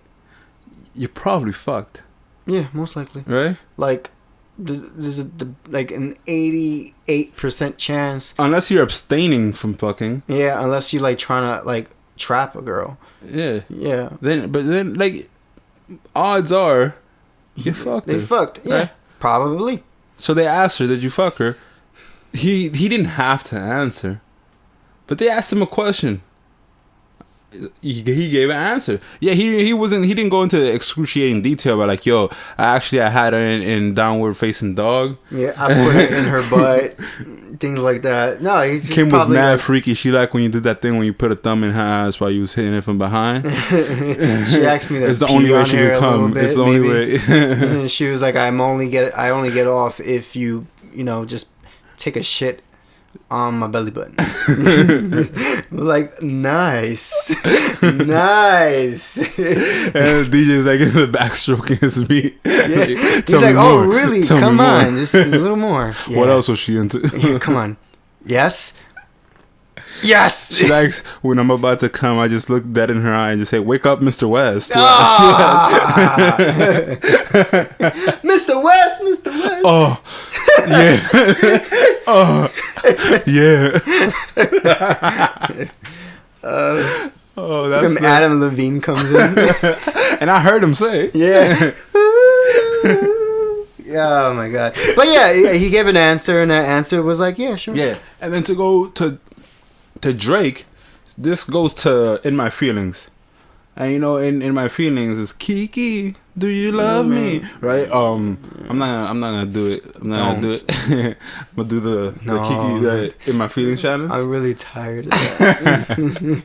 you're probably fucked. Yeah, most likely. Right? Like, there's like an 88% chance. Unless you're abstaining from fucking. Yeah, unless you like trying to like trap a girl. Yeah. Yeah. Then like odds are you fucked They her. fucked. Yeah. Right? Probably. So they asked her, "Did you fuck her?" He didn't have to answer, but they asked him a question. He gave an answer. Yeah, he didn't go into excruciating detail about like, yo, I had her in downward facing dog. Yeah, I put it in her butt. Things like that. No, he's Kim was mad like, freaky. She liked when you did that thing when you put a thumb in her ass while you was hitting it from behind. She asked me to It's the pee only way on she her could a little come. bit, It's the only maybe. way. And she was like, I only get off if you just take a shit on my belly button. Like, nice. Nice. And the DJ's like in the back stroking his meat. Yeah. He's Tell like, me oh, more. really? Tell me Come more. on. Just a little more. Yeah. What else was she into? Yeah, come on. Yes? Yes! She likes when I'm about to come, I just look dead in her eye and just say, "Wake up, Mr. West." Ah! Mr. West, Mr. West. Oh, yeah. Oh, yeah. Oh, that's When Adam Levine comes in. and I heard him say, Yeah. Oh my god. But yeah, he gave an answer, and that answer was like, yeah, sure. yeah. And then to go to Drake, this goes to In My Feelings. And you know, in My Feelings is Kiki, do you love me? Right? I'm not gonna do it. I'm not gonna do it. I'm gonna do the Kiki In My Feelings challenge. I'm really tired of that.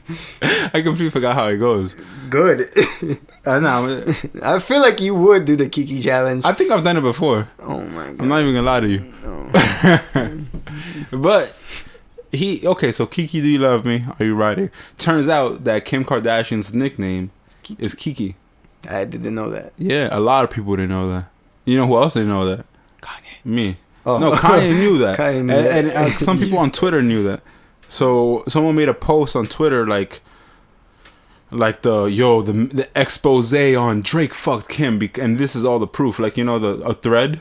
I completely forgot how it goes. Good. I know. I feel like you would do the Kiki challenge. I think I've done it before. Oh my god. I'm not even gonna lie to you. No. But so Kiki, do you love me? Are you riding? Turns out that Kim Kardashian's nickname is Kiki. I didn't know that. Yeah, a lot of people didn't know that. You know who else didn't know that? Kanye. Me. Oh. No, Kanye knew that. Kanye knew and, that. and some people on Twitter knew that. So someone made a post on Twitter like the expose on Drake fucked Kim, and this is all the proof. Like, you know, a thread.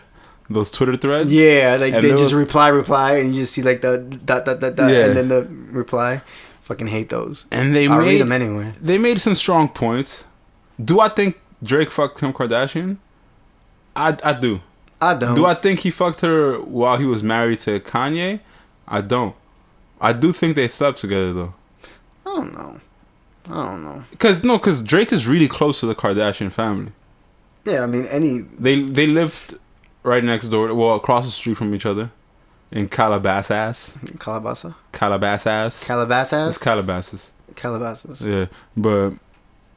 Those Twitter threads? Yeah, like And they there just was- reply, and you just see like the dot, Yeah. and then the reply. Fucking hate those. And I'll read them anyway. They made some strong points. Do I think Drake fucked Kim Kardashian? I do. I don't. Do I think he fucked her while he was married to Kanye? I don't. I do think they slept together though. I don't know. Because Drake is really close to the Kardashian family. Yeah, I mean They lived right next door, well, across the street from each other, in Calabasas. Calabasas. Calabasas. It's Calabasas. Calabasas. Yeah, but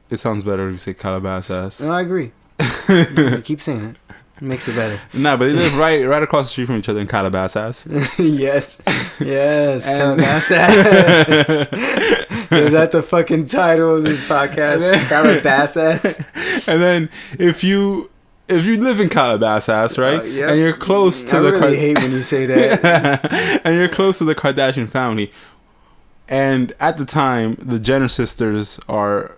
it sounds better if you say Calabasas. No, I agree. You keep saying it. It makes it better. Nah, but they live right across the street from each other in Calabasas. Yes. And- Calabasas. Is that the fucking title of this podcast? Calabasas. And then if you live in Calabasas, right, Yep. and you're close to I the really hate when you say that. and you're close to the Kardashian family, and at the time the Jenner sisters are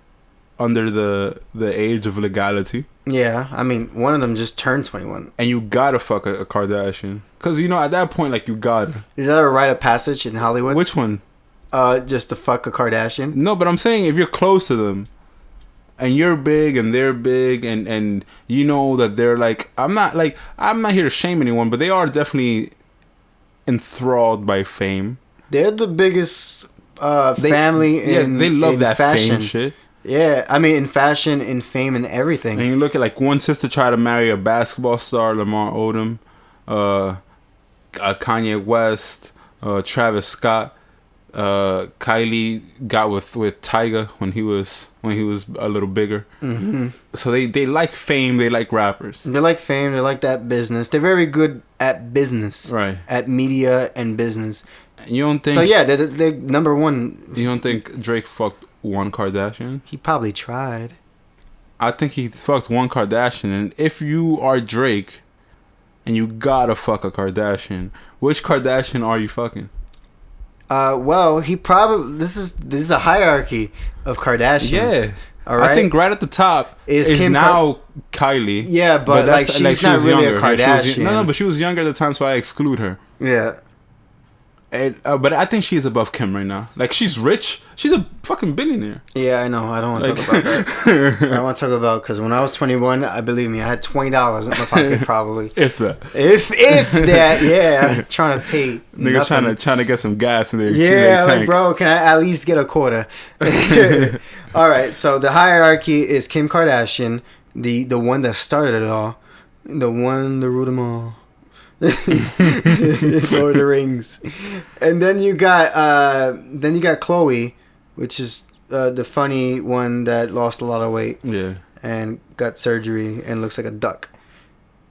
under the age of legality, Yeah, I mean, one of them just turned 21. and you gotta fuck a Kardashian, because you know at that point, like, you gotta. Is that a rite of passage in Hollywood? Which one? Just to fuck a Kardashian? No, but I'm saying if you're close to them and you're big and they're big and you know that they're like, I'm not here to shame anyone, but they are definitely enthralled by fame. They're the biggest family in they love in that fashion. fame shit. Yeah, I mean, in fashion, in fame, and everything. And you look at like one sister tried to marry a basketball star, Lamar Odom, Kanye West, Travis Scott. Kylie got with Tyga when he was a little bigger. Mm-hmm. So they like fame. They like rappers. They like fame. They like that business. They're very good at business, right? At media and business. You don't think? So yeah, they're number one. You don't think Drake fucked one Kardashian? He probably tried. I think he fucked one Kardashian. And if you are Drake, and you gotta fuck a Kardashian, which Kardashian are you fucking? Well, he probably this is a hierarchy of Kardashians. Yeah. All right. I think right at the top is now Kylie. Yeah, but like she's not really a Kardashian. No, but she was younger at the time, so I exclude her. Yeah. And, but I think she's above Kim right now. Like, she's rich. She's a fucking billionaire. Yeah, I know. I don't want to talk about that. I don't want to talk about because when I was 21, believe me, I had $20 in my pocket probably. If that. If that, yeah. Trying to pay. Niggas trying to get some gas in their yeah, tank. like, bro, can I at least get a quarter? All right, so the hierarchy is Kim Kardashian, the one that started it all, the one that ruled them all. Lord of the Rings, and then you got Chloe, which is the funny one that lost a lot of weight, and got surgery and looks like a duck.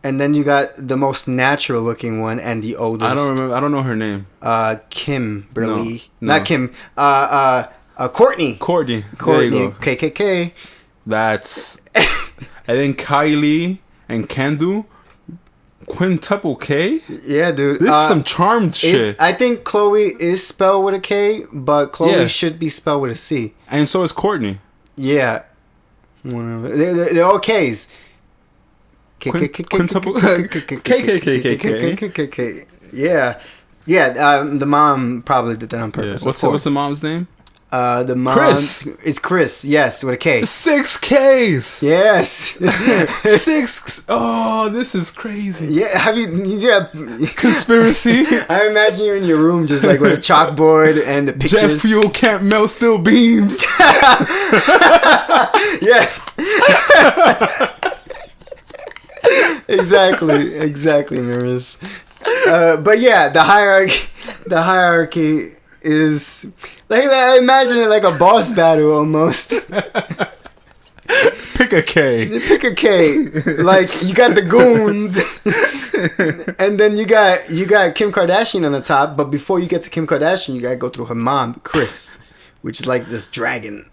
And then you got the most natural looking one and the oldest. I don't remember. I don't know her name. Kimberly, no. Not Kim. Courtney. Courtney. KKK. That's. I think Kylie and Kendu. Quintuple K? Yeah, dude. This is some charmed shit. I think Chloe is spelled with a K, but Chloe should be spelled with a C. And so is Courtney. Yeah. Whatever. They're all Ks. Quintuple KKKKK. Yeah. Yeah, the mom probably did that on purpose. Yeah. What's the mom's name? The mom Chris. It's Chris, yes, with a K. 6 Ks. Yes. 6. Oh, this is crazy. Yeah, Conspiracy. I imagine you're in your room just like with a chalkboard and the pictures. Jet fuel can't melt steel beams. Yes. Exactly, Mirrors. But yeah, the hierarchy is like, I imagine it like a boss battle almost. Pick a K. Like, you got the goons, and then you got Kim Kardashian on the top. But before you get to Kim Kardashian, you gotta go through her mom, Kris, which is like this dragon.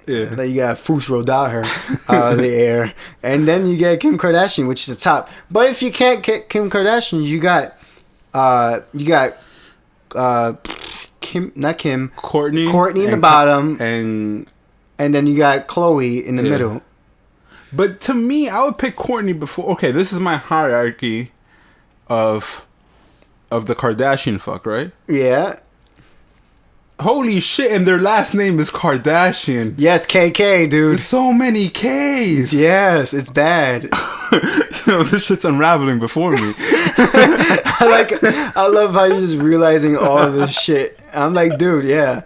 Yeah. Then you got Fus Rodar her out of the air, and then you get Kim Kardashian, which is the top. But if you can't get Kim Kardashian, you got Courtney in the bottom, and then you got Chloe in the middle. But to me, I would pick Courtney before. Okay, this is my hierarchy of the Kardashian fuck, right? Yeah. Holy shit! And their last name is Kardashian. Yes, KK, dude. There's so many Ks. Yes, it's bad. This shit's unraveling before me. I love how you're just realizing all of this shit. I'm like, dude, yeah,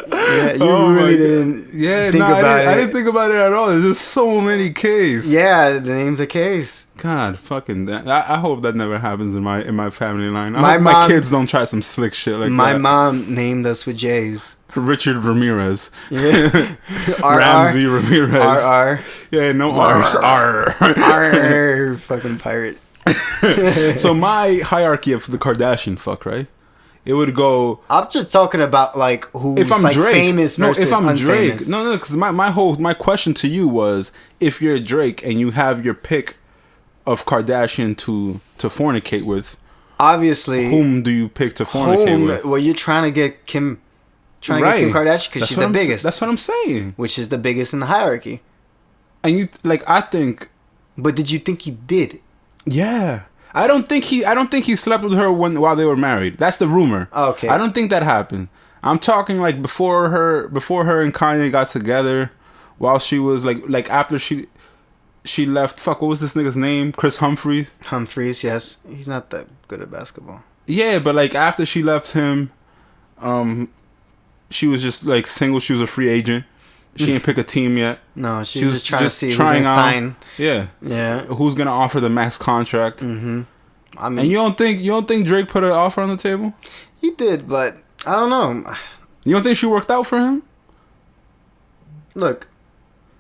you really didn't think about it. I didn't think about it at all. There's just so many Ks. Yeah, the name's a case. God, fucking that. I hope that never happens in my family line. I hope my kids don't try some slick shit like that. My mom named us with J's. Richard Ramirez. Yeah. Ramsey Ramirez. RR. Yeah, no R's. R. Fucking pirate. So my hierarchy of the Kardashian fuck, right? It would go. I'm just talking about like who's if I'm like Drake, famous versus if I'm unfamous. Drake, no, because my question to you was, if you're Drake and you have your pick of Kardashian to fornicate with, obviously, whom do you pick to fornicate with? Well, you're trying to get Kim Kardashian because she's the biggest. That's what I'm saying. Which is the biggest in the hierarchy. And you I think. But did you think he did? Yeah. I don't think he slept with her while they were married. That's the rumor. Okay. I don't think that happened. I'm talking like before her and Kanye got together, while she was like after she left. Fuck, what was this nigga's name? Chris Humphries. Humphries, yes. He's not that good at basketball. Yeah, but like after she left him, she was just like single. She was a free agent. She ain't pick a team yet. No, she She was was just trying to just see who's trying gonna out. sign. Yeah. Yeah. Who's gonna offer the max contract? I mean, And you don't think Drake put an offer on the table? he did, but I don't know. You don't think she worked out for him? Look,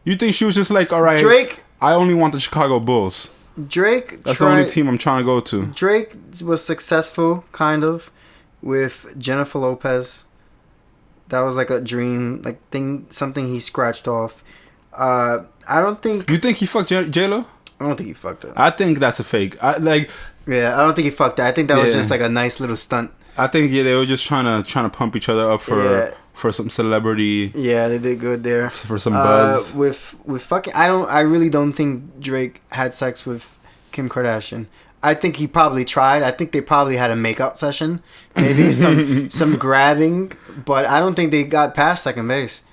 You think she was just like, all right, Drake. I only want the Chicago Bulls. Drake. That's the only team I'm trying to go to. Drake was successful, kind of, with Jennifer Lopez. That was like a dream, like something he scratched off. I don't think. You think he fucked J-Lo? I don't think he fucked her. I think that's a fake. Yeah, I don't think he fucked her. I think that was Yeah. just like a nice little stunt. I think they were just trying to pump each other up for some celebrity, Yeah, they did good there. for some buzz. With fucking, I really don't think Drake had sex with Kim Kardashian. I think he probably tried. I think they probably had a makeout session, maybe some grabbing, but I don't think they got past second base.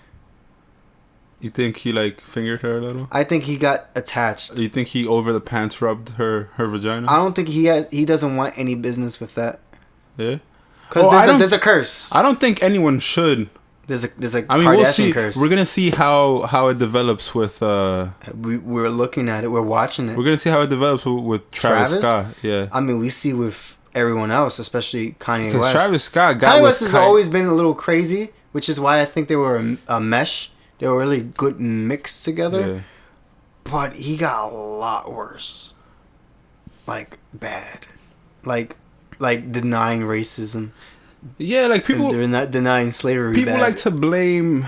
You think he like fingered her a little? I think he got attached. You think he over the pants rubbed her vagina? I don't think he doesn't want any business with that. Yeah. Because there's a curse. I don't think anyone should. There's a I mean, Kardashian we'll see. curse. We're gonna see how it develops with. We're looking at it. We're watching it. We're gonna see how it develops with Travis Scott. Yeah. I mean, we see with everyone else, especially Kanye Because West. Travis Scott got Kanye with West has always been a little crazy, which is why I think they were a mesh. They were really good mixed together. Yeah. But he got a lot worse. Like bad. Like denying racism. Yeah, like people. They're not denying slavery. People bad. like to blame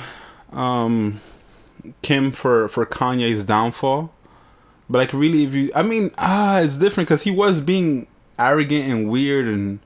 Kim for Kanye's downfall, but like really, it's different because he was being arrogant and weird and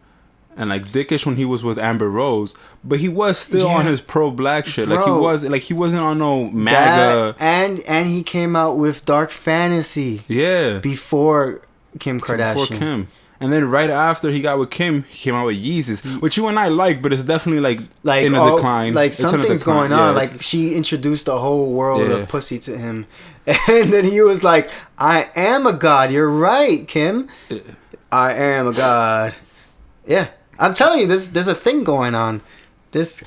like dickish when he was with Amber Rose, but he was still on his pro-black shit. Bro, he wasn't on no MAGA. And he came out with Dark Fantasy. Yeah, Before Kim Kardashian. before Kim. And then right after he got with Kim, he came out with Yeezys, which you and I like, but it's definitely like in a decline. Like It's in a something's decline. going on. Yeah, Like she introduced a whole world Yeah. of pussy to him, and then he was like, "I am a god." You're right, Kim. I am a god. Yeah, I'm telling you, there's a thing going on.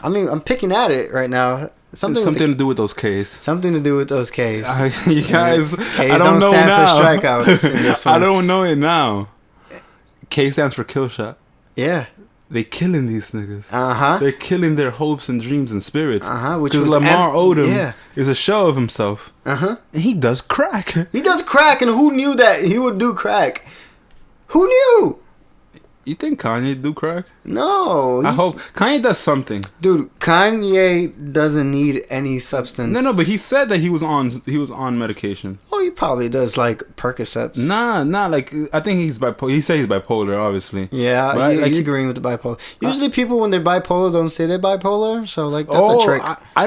I'm picking at it right now. something to do with those K's. Something to do with those K's. You guys, K's I don't know stand now. for strikeouts in this one. I don't know it now. K stands for Killshot. Yeah. They killing these niggas. Uh-huh. They're killing their hopes and dreams and spirits. Which Because was Lamar Odom yeah. is a show of himself. Uh-huh. And he does crack. He does crack, and who knew that he would do crack? Who knew? You think Kanye do crack? No. I hope Kanye does something. Dude, Kanye doesn't need any substance. No, but he said that he was on medication. Oh, he probably does, like, Percocets. Nah, like I think he's bipolar. He said he's bipolar, obviously. Yeah, But he's agreeing with the bipolar. Usually people, when they're bipolar, don't say they're bipolar, so, like, that's a trick. I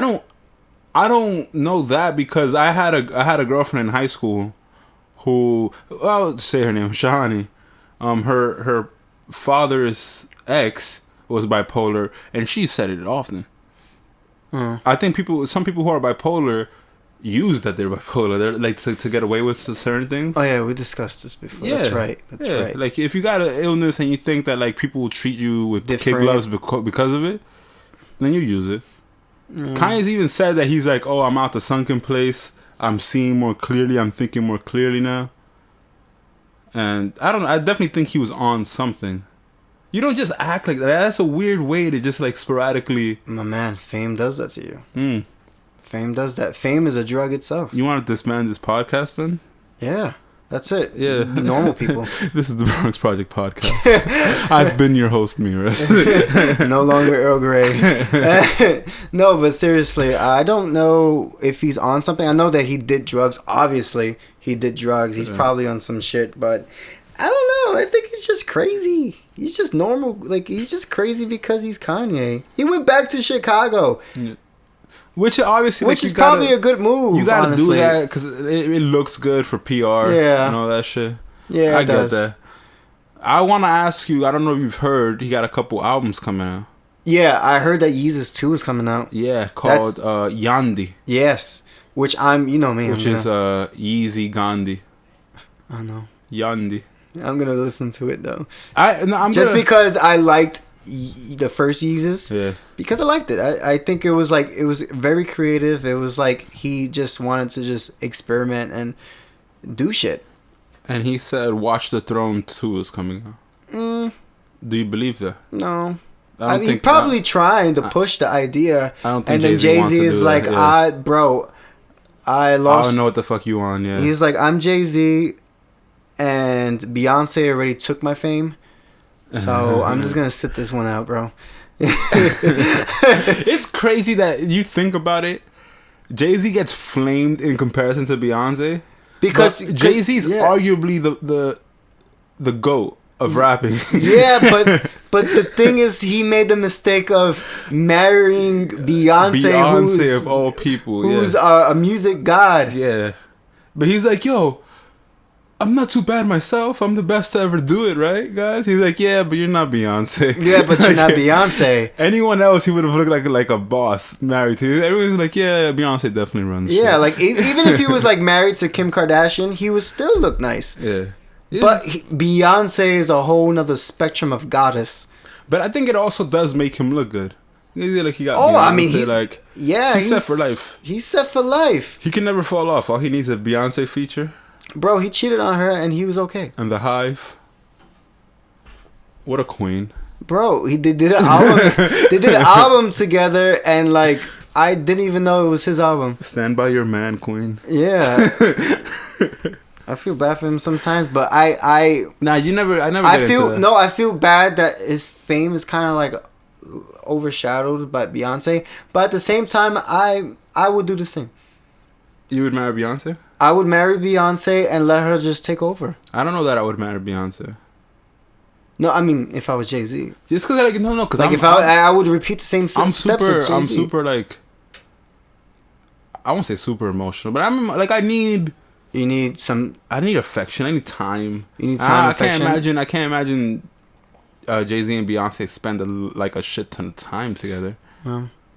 don't know that because I had a girlfriend in high school who, I'll say her name, Shahani. Her father's ex was bipolar, and she said it often. I think some people who are bipolar use that they're bipolar. They're like to get away with certain things. Oh yeah, we discussed this before. That's right. That's right. Like if you got an illness and you think that like people will treat you with kid Different. gloves because of it, then you use it. Kanye's even said that he's like, oh, I'm out the sunken place. I'm seeing more clearly. I'm thinking more clearly now. And I definitely think he was on something. You don't just act like that. That's a weird way to just like sporadically. My man, fame does that to you. Fame does that. Fame is a drug itself. You want to disband this podcast then? Yeah, that's it. Yeah. Be normal people. This is the Bronx Project podcast. I've been your host, Miras. No longer Earl Grey. No, but seriously, I don't know if he's on something. I know that he did drugs. Obviously, he did drugs. He's probably on some shit, but I don't know. I think he's just crazy. He's just normal. Like, he's just crazy because he's Kanye. He went back to Chicago. Yeah. Which obviously, Which is probably a good move. You gotta honestly. do that because it looks good for PR. Yeah. And all that shit. Yeah, I it get does. that. I want to ask you, I don't know if you've heard, he got a couple albums coming out. Yeah, I heard that Yeezus 2 is coming out. Yeah, called Yandi. Yes. Which you know me. Which is Yeezy Gandhi. I know. Yandi. I'm gonna listen to it though. I'm Just because I liked the first Yeezus. Yeah. Because I liked it. I think it was very creative. It was like he just wanted to just experiment and do shit. And he said Watch the Throne 2 is coming out. Do you believe that? No. I don't mean, think probably trying to push the idea. I don't think and then Jay-Z wants Jay-Z to is do like, that, yeah. bro, I I lost. don't know what the fuck you on, yeah. He's like, I'm Jay-Z, and Beyonce already took my fame, so I'm just gonna sit this one out, bro. It's crazy that you think about it. Jay-Z gets flamed in comparison to Beyonce. Because Jay-Z's arguably the GOAT of rapping. Yeah, but the thing is, he made the mistake of marrying Beyonce who's, of all people, who's a music god. Yeah. But he's like, yo, I'm not too bad myself. I'm the best to ever do it, right, guys? He's like, yeah, but you're not Beyonce. Yeah, but you're not Beyonce. Anyone else, he would have looked like a boss married to. Everyone's like, yeah, Beyonce definitely runs. Yeah, shit. like even if he was like married to Kim Kardashian, he would still look nice. Yeah. But Beyonce is a whole nother spectrum of goddess. But I think it also does make him look good. Like he got I mean, he's set for life. He's set for life. He can never fall off. All he needs is a Beyonce feature. Bro, he cheated on her and he was okay. And The Hive. What a queen. Bro, they did an album. They did an album together, and like I didn't even know it was his album. Stand by your man, queen. Yeah. I feel bad for him sometimes, but I feel bad that his fame is kind of like overshadowed by Beyonce, but at the same time I would do the same. You would marry Beyonce? I would marry Beyonce and let her just take over. I don't know that I would marry Beyonce. No, I mean if I was Jay-Z. Just because because like I would repeat the same steps as Jay-Z. I'm super like, I won't say super emotional, but I'm like I need affection. I need time. You need time. I can't imagine Jay-Z and Beyonce spend a shit ton of time together.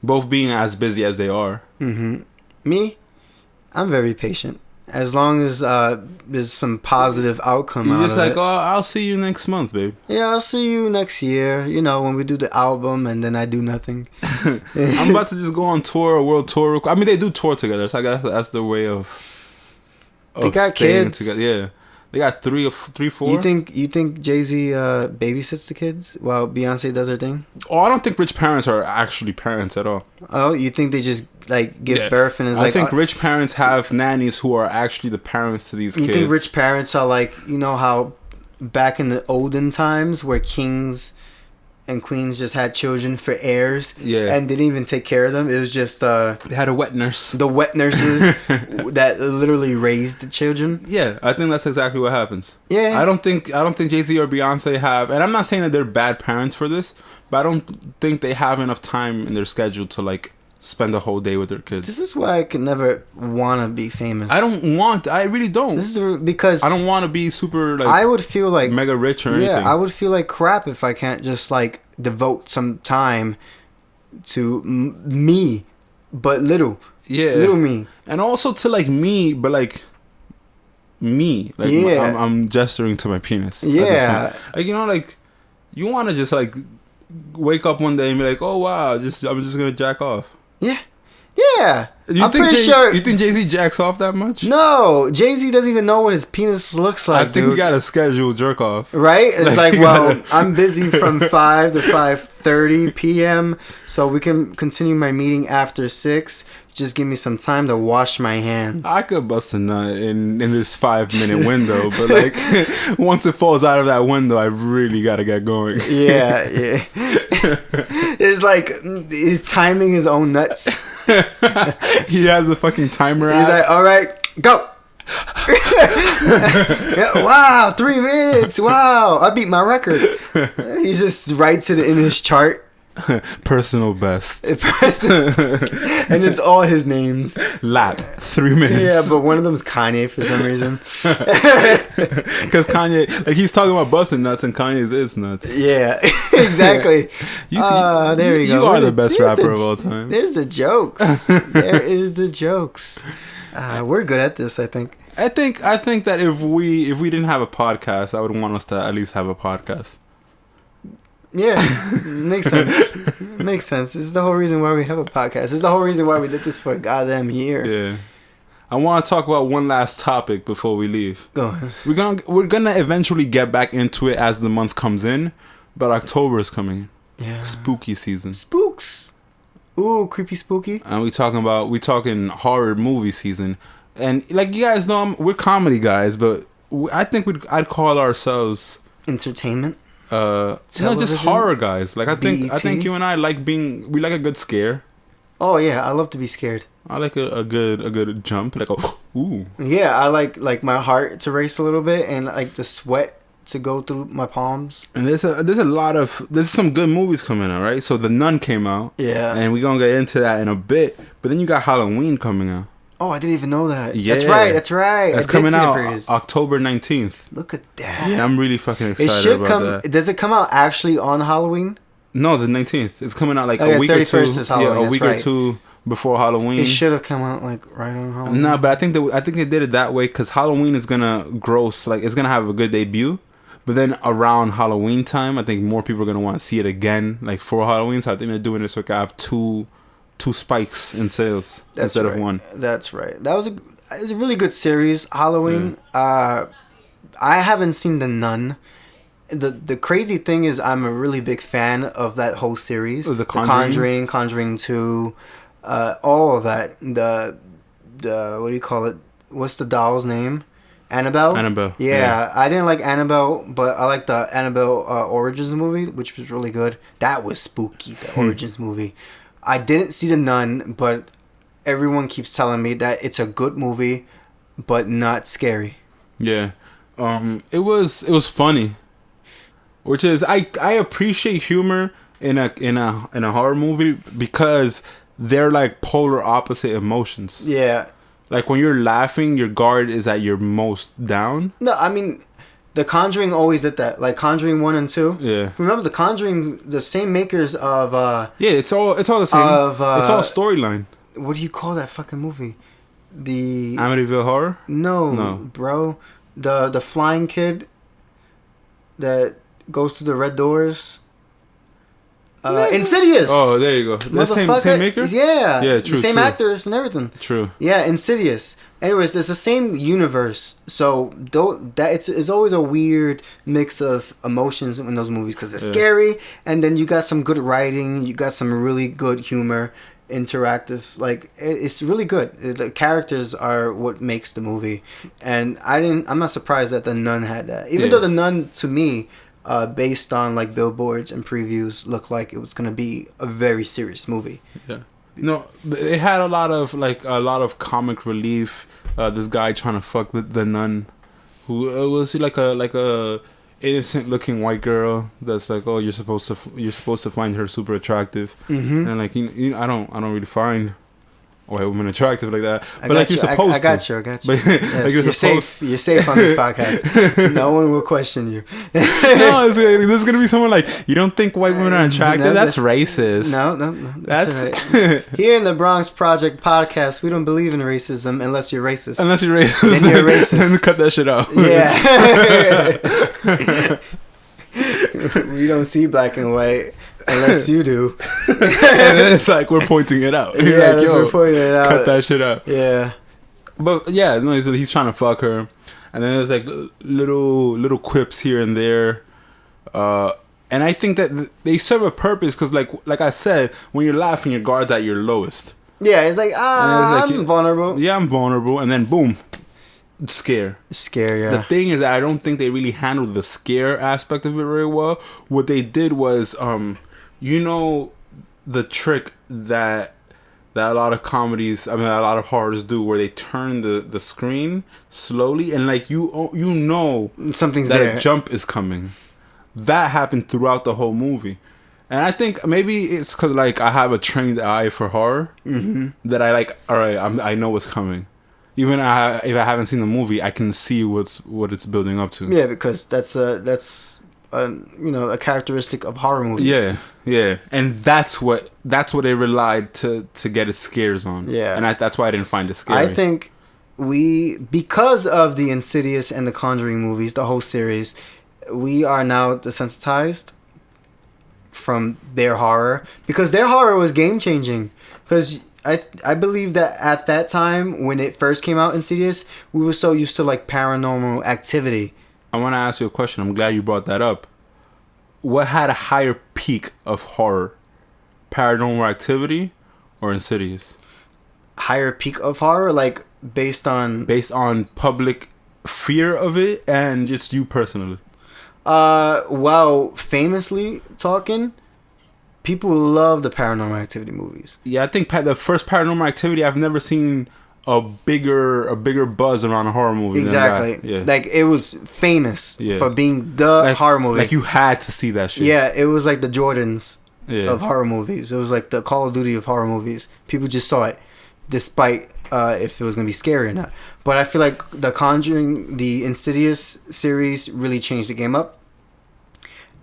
Both being as busy as they are. Mm-hmm. Me, I'm very patient. As long as there's some positive outcome out of it. You're just like, oh, I'll see you next month, babe. Yeah, I'll see you next year. You know, when we do the album and then I do nothing. I'm about to just go on tour, a world tour. I mean, they do tour together, so I guess that's the way of they got kids together. Yeah, they got three, 4. You think Jay-Z babysits the kids while Beyonce does her thing? Oh, I don't think rich parents are actually parents at all. Oh, you think they just like give birth and I think rich parents have nannies who are actually the parents to these kids. You think rich parents are like, you know how back in the olden times where kings and queens just had children for heirs, and didn't even take care of them. It was just they had a wet nurse. The wet nurses that literally raised the children. Yeah, I think that's exactly what happens. Yeah, I don't think Jay-Z or Beyonce have, and I'm not saying that they're bad parents for this, but I don't think they have enough time in their schedule to like spend a whole day with their kids. This is why I could never want to be famous. I really don't. This is because I don't want to be super like, I would feel like mega rich or anything. Yeah, I would feel like crap if I can't just like devote some time to me, but little me, and also to like me, but like me, like I'm gesturing to my penis. Yeah, like like you want to just like wake up one day and be like, oh wow, I'm just gonna jack off. Yeah. I'm pretty sure. You think Jay-Z jacks off that much? No, Jay-Z doesn't even know what his penis looks like. I think he got a scheduled jerk off. Right? It's like well, I'm busy from 5 to 5:30 p.m. So we can continue my meeting after 6. Just give me some time to wash my hands. I could bust a nut in this 5-minute window, but like once it falls out of that window, I really gotta get going. Yeah. It's like he's timing his own nuts. He has a fucking timer. He's like, all right, go. Wow, 3 minutes. Wow, I beat my record. He just writes it in his chart. Personal best. And it's all his names. Lap 3 minutes. Yeah, but one of them's Kanye for some reason. Because Kanye, like he's talking about busting nuts, and Kanye's is nuts. Yeah, exactly. There you go. You are the best rapper of all time. There's the jokes. There is the jokes. We're good at this, I think. I think that if we didn't have a podcast, I would want us to at least have a podcast. Yeah, makes sense. Makes sense. This is the whole reason why we have a podcast. This is the whole reason why we did this for a goddamn year. Yeah. I want to talk about one last topic before we leave. Go ahead. We're gonna eventually get back into it as the month comes in, but October is coming. Yeah. Spooky season. Spooks. Ooh, creepy spooky. And we talking horror movie season. And like you guys know, we're comedy guys, but I think I'd call ourselves Entertainment. no, just horror guys. Like I think you and I like we like a good scare. Oh yeah, I love to be scared. I like a good jump, like ooh. Yeah, I like my heart to race a little bit and like the sweat to go through my palms. And there's some good movies coming out, right? So The Nun came out. Yeah. And we're gonna get into that in a bit. But then you got Halloween coming out. Oh, I didn't even know that. Yeah. That's right. That's coming out October 19th. Look at that. Yeah, I'm really fucking excited about that. Does it come out actually on Halloween? No, the 19th. It's coming out like a week or 2. Is Halloween, yeah, a week or two before Halloween. It should have come out like right on Halloween. No, but I think they did it that way because Halloween is gonna gross, like it's gonna have a good debut. But then around Halloween time, I think more people are gonna want to see it again, like for Halloween. So I think they're doing this so I can have two spikes in sales instead of one. That's right. It was a really good series, Halloween. I haven't seen The Nun. The crazy thing is I'm a really big fan of that whole series. The Conjuring? Conjuring 2, all of that. The what do you call it? What's the doll's name? Annabelle? Yeah, I didn't like Annabelle, but I like the Annabelle Origins movie, which was really good. That was spooky, the Origins movie. I didn't see The Nun, but everyone keeps telling me that it's a good movie, but not scary. Yeah. It was funny. Which is I appreciate humor in a horror movie because they're like polar opposite emotions. Yeah. Like when you're laughing, your guard is at your most down. No, I mean, The Conjuring always did that. Like Conjuring 1 and 2. Yeah. Remember The Conjuring, the same makers of yeah, it's all the same. It's all storyline. What do you call that fucking movie? The Amityville Horror? No, bro. The flying kid that goes to the red doors. Insidious. Oh, there you go. The same maker? Yeah. Yeah, true. The same actors and everything. True. Yeah, Insidious. Anyways, it's the same universe. So it's always a weird mix of emotions in those movies because it's scary, and then you got some good writing, you got some really good humor, interactive. Like it's really good. The characters are what makes the movie, and I'm not surprised that The Nun had that. Even though The Nun, to me, based on like billboards and previews, looked like it was gonna be a very serious movie. Yeah. No, it had a lot of comic relief. This guy trying to fuck the nun, who was like a innocent looking white girl that's like, oh, you're supposed to find her super attractive, and like I don't really find white women attractive like that, but like you're supposed to. I got you. But yes, like you're safe. You're safe on this podcast. No one will question you. No, there's gonna be someone like, you don't think white women are attractive? No, that's racist. No, that's right. Here in the Bronx Project podcast, we don't believe in racism unless you're racist. Then you're racist. Then cut that shit out. Yeah. We don't see black and white. Unless you do. And then it's like we're pointing it out. Yeah, like, we're pointing it out. Cut that shit out. Yeah. But yeah, no, he's trying to fuck her. And then there's like little quips here and there. And I think that they serve a purpose because like I said, when you're laughing, your guard's at your lowest. Yeah, it's like, I'm vulnerable. Yeah, I'm vulnerable. And then boom. Scare, yeah. The thing is that I don't think they really handled the scare aspect of it very well. What they did was, the trick that a lot of comedies, a lot of horrors do, where they turn the screen slowly and like something's that there. A jump is coming. That happened throughout the whole movie, and I think maybe it's because like I have a trained eye for horror that I like. All right, I know what's coming. Even if I haven't seen the movie, I can see what it's building up to. Yeah, because that's a characteristic of horror movies. Yeah, and that's what they relied to get its scares on. Yeah, and that's why I didn't find it scary. I think because of the Insidious and the Conjuring movies, the whole series, we are now desensitized. from their horror, because their horror was game changing. Because I believe that at that time when it first came out, Insidious, we were so used to like Paranormal Activity. I want to ask you a question. I'm glad you brought that up. What had a higher peak of horror? Paranormal Activity or Insidious? Higher peak of horror, like based on public fear of it and just you personally. Well, famously talking, people love the Paranormal Activity movies. Yeah, I think the first Paranormal Activity, I've never seen a bigger buzz around a horror movie. Exactly. Than that. Yeah. Like it was famous for being the horror movie. Like you had to see that shit. Yeah, it was like the Jordans of horror movies. It was like the Call of Duty of horror movies. People just saw it, despite if it was gonna be scary or not. But I feel like the Conjuring, the Insidious series really changed the game up.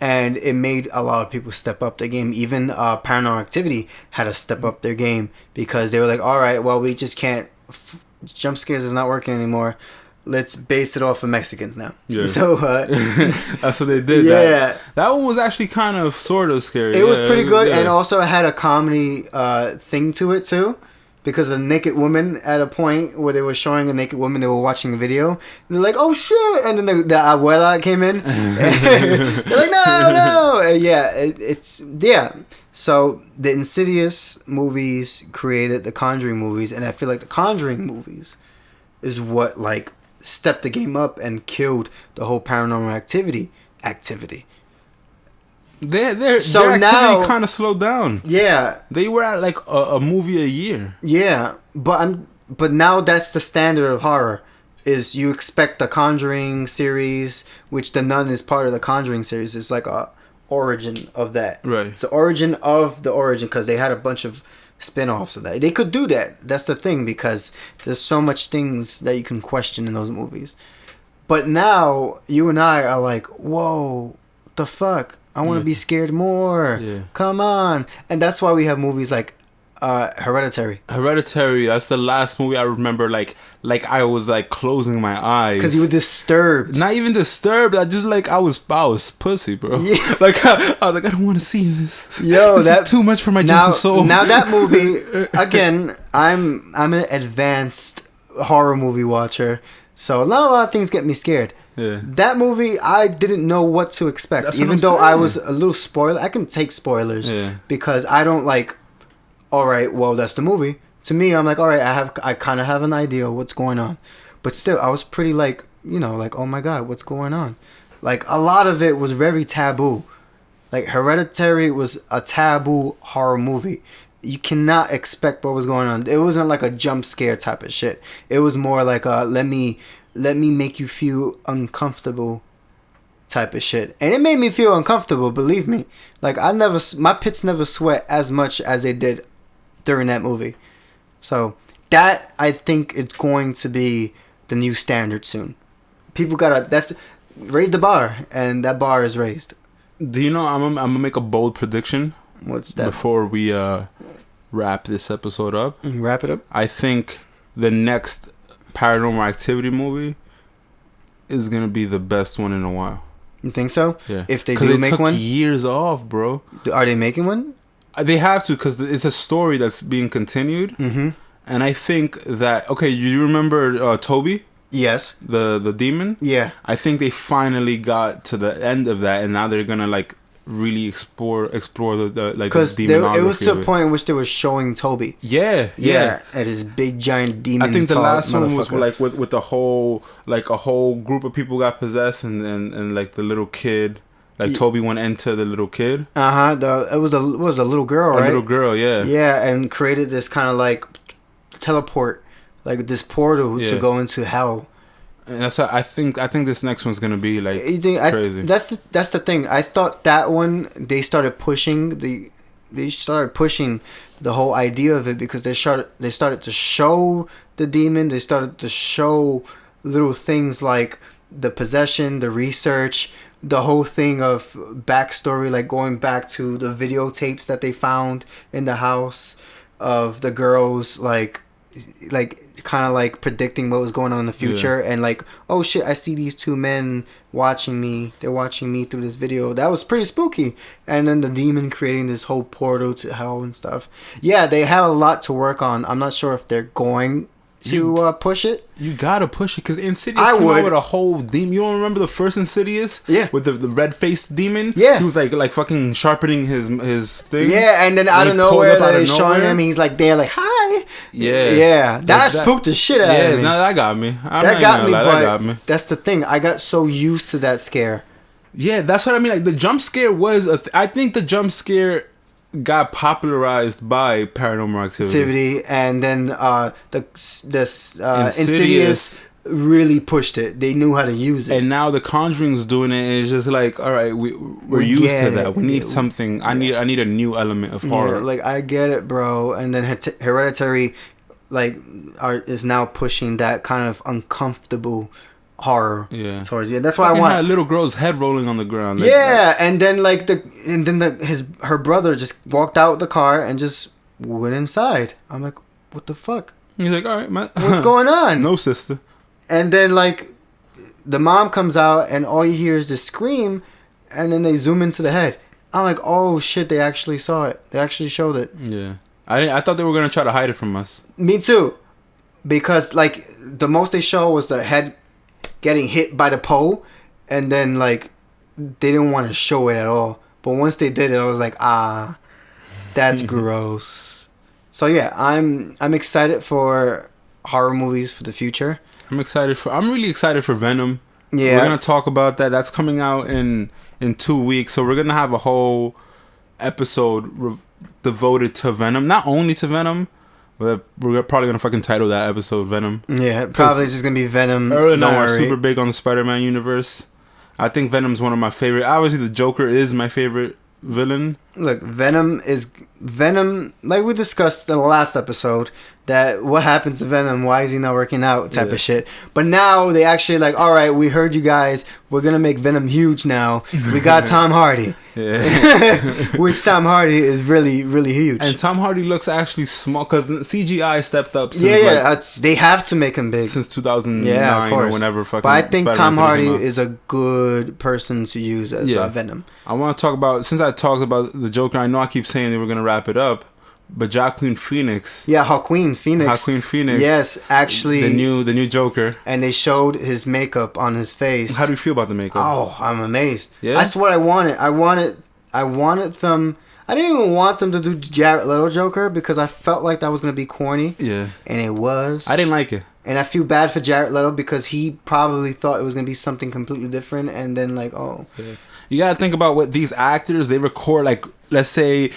And it made a lot of people step up their game. Even Paranormal Activity had to step up their game because they were like, all right, well, we just can't. Jump scares is not working anymore. Let's base it off of Mexicans now. Yeah. So that's what they did. Yeah. That one was actually kind of sort of scary. It was pretty good, and also it had a comedy thing to it too. Because a naked woman, at a point where they were showing a naked woman, they were watching a video. And they're like, "Oh shit!" And then the abuela came in. They're like, "No!" And it's. So the Insidious movies created the Conjuring movies, and I feel like the Conjuring movies is what like stepped the game up and killed the whole Paranormal Activity. Their activity kind of slowed down. Yeah, they were at like a movie a year. Yeah, but now that's the standard of horror. Is you expect the Conjuring series, which The Nun is part of the Conjuring series. It's like a origin of that. Right. It's the origin of the origin because they had a bunch of spin-offs of that. They could do that. That's the thing because there's so much things that you can question in those movies. But now you and I are like, whoa, the fuck. I want to be scared more. Yeah. Come on. And that's why we have movies like Hereditary. That's the last movie I remember like I was like closing my eyes. Because you were disturbed. Not even disturbed. I just like I was pussy, bro. Yeah. Like I was like, I don't want to see this. Yo, that's too much for my gentle soul. Now that movie, again, I'm an advanced horror movie watcher. So not a lot of things get me scared. Yeah. That movie, I didn't know what to expect. Even though I was a little spoiled, I can take spoilers because I don't like. All right, well that's the movie. To me, I'm like, all right, I kind of have an idea of what's going on, but still, I was pretty like, like, oh my god, what's going on? Like a lot of it was very taboo. Like Hereditary was a taboo horror movie. You cannot expect what was going on. It wasn't like a jump scare type of shit. It was more like a let me make you feel uncomfortable type of shit. And it made me feel uncomfortable, believe me. Like my pits never sweat as much as they did during that movie. So that, I think, it's going to be the new standard soon. People gotta raise the bar, and that bar is raised. Do you know I'm gonna make a bold prediction? What's that? Before we wrap this episode up. Wrap it up? I think the next Paranormal Activity movie is gonna be the best one in a while. You think so? Yeah. If they do make one? Years off, bro. Are they making one? They have to because it's a story that's being continued. Mm-hmm. And I think that... Okay, you remember Toby? Yes. The demon? Yeah. I think they finally got to the end of that, and now they're gonna like really explore the like the demonology. It was to a point in which they were showing Toby. Yeah. At his big giant demon. I think the last one was like with the whole like a whole group of people got possessed and like the little kid. Like Toby went into the little kid. It was a little girl, right? A little girl, yeah. Yeah, and created this kind of like teleport, like this portal to go into hell. And that's how I think this next one's gonna be like crazy. That's the thing. I thought that one they started pushing the whole idea of it because they started to show the demon. They started to show little things like the possession, the research, the whole thing of backstory, like going back to the videotapes that they found in the house of the girls, like kind of like predicting what was going on in the future, and like, oh shit, I see these two men watching me. They're watching me through this video. That was pretty spooky. And then the demon creating this whole portal to hell and stuff. Yeah, they have a lot to work on. I'm not sure if they're going to push it. You gotta push it, because Insidious came out with a whole demon. You don't remember the first Insidious? Yeah. With the red faced demon? Yeah. He was like fucking sharpening his thing. Yeah, and then out of nowhere they're showing him. He's like there, like, hi. Yeah. Yeah. That spooked the shit out of me. Yeah, no, that got me. That got me. That's the thing. I got so used to that scare. Yeah, that's what I mean. Like, the jump scare was I think the jump scare got popularized by Paranormal Activity, and then Insidious really pushed it. They knew how to use it, and now the Conjuring's doing it. And it's just like, all right, we're used to that. We need something. I need a new element of horror. Yeah, like, I get it, bro. And then Hereditary, is now pushing that kind of uncomfortable horror. Yeah. Towards you. That's why I want a little girl's head rolling on the ground. And then her brother just walked out the car and just went inside. I'm like, what the fuck? He's like, all right, man. What's going on? No, sister. And then the mom comes out and all you hear is this scream, and then they zoom into the head. I'm like, oh shit, they actually saw it. They actually showed it. Yeah. I thought they were gonna try to hide it from us. Me too. Because the most they show was the head getting hit by the pole, and then they didn't want to show it at all. But once they did it, I was like, that's gross. So yeah, I'm excited for horror movies for the future. I'm really excited for Venom. Yeah, we're gonna talk about that. That's coming out in 2 weeks, so we're gonna have a whole episode devoted to Venom. Not only to Venom. We're probably gonna fucking title that episode Venom. Yeah, probably just gonna be Venom. Earl and I are super big on the Spider-Man universe. I think Venom's one of my favorite. Obviously, the Joker is my favorite villain. Look, Venom. Like we discussed in the last episode, that what happened to Venom? Why is he not working out? Type of shit. But now they actually all right, we heard you guys. We're gonna make Venom huge now. We got Tom Hardy. Which Tom Hardy is really, really huge. And Tom Hardy looks actually small because CGI stepped up. Since they have to make him big since 2009 or whenever. Fucking. But I think Spider-Man Tom Hardy is a good person to use as Venom. I want to talk about, since I talked about the Joker. I know I keep saying they were gonna wrap it up. But Joaquin Phoenix. Yeah, Joaquin Phoenix. Yes, actually. The new Joker. And they showed his makeup on his face. How do you feel about the makeup? Oh, I'm amazed. Yeah? That's what I wanted. I wanted them. I didn't even want them to do Jared Leto Joker because I felt like that was going to be corny. Yeah. And it was. I didn't like it. And I feel bad for Jared Leto because he probably thought it was going to be something completely different. And then Yeah. You got to think about what these actors, they record, let's say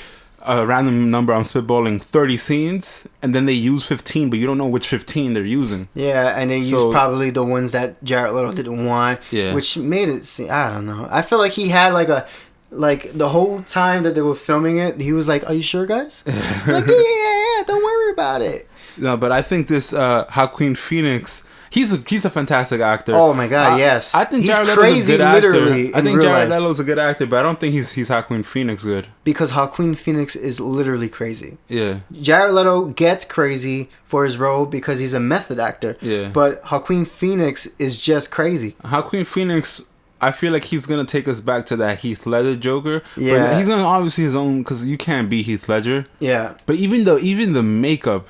a random number, I'm spitballing 30 scenes, and then they use 15, but you don't know which 15 they're using. Yeah, and they use probably the ones that Jared Leto didn't want, which made it seem, I don't know. I feel like he had the whole time that they were filming it, he was like, "Are you sure, guys?" Like, yeah, don't worry about it. No, but I think this Joaquin Phoenix, he's a fantastic actor. Oh my god, yes. I think Jared Leto's a good actor. I think Jared Leto's a good actor, but I don't think he's Joaquin Phoenix good. Because Joaquin Phoenix is literally crazy. Yeah. Jared Leto gets crazy for his role because he's a method actor. Yeah. But Joaquin Phoenix is just crazy. Joaquin Phoenix, I feel like he's gonna take us back to that Heath Ledger Joker. Yeah. But he's gonna obviously his own, because you can't be Heath Ledger. Yeah. But even the makeup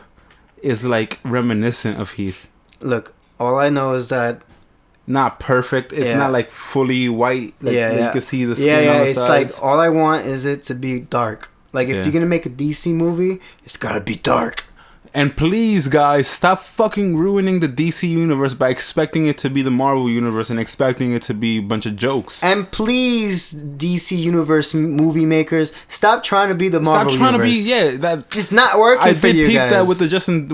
is reminiscent of Heath. Look, all I know is that not perfect. It's not fully white. You can see the skin on the it's sides. all I want is it to be dark. If you're gonna make a DC movie, it's gotta be dark. And please, guys, stop fucking ruining the DC universe by expecting it to be the Marvel universe and expecting it to be a bunch of jokes. And please, DC universe movie makers, stop trying to be the Marvel universe. It's not working for you guys. I did peep that with the Justin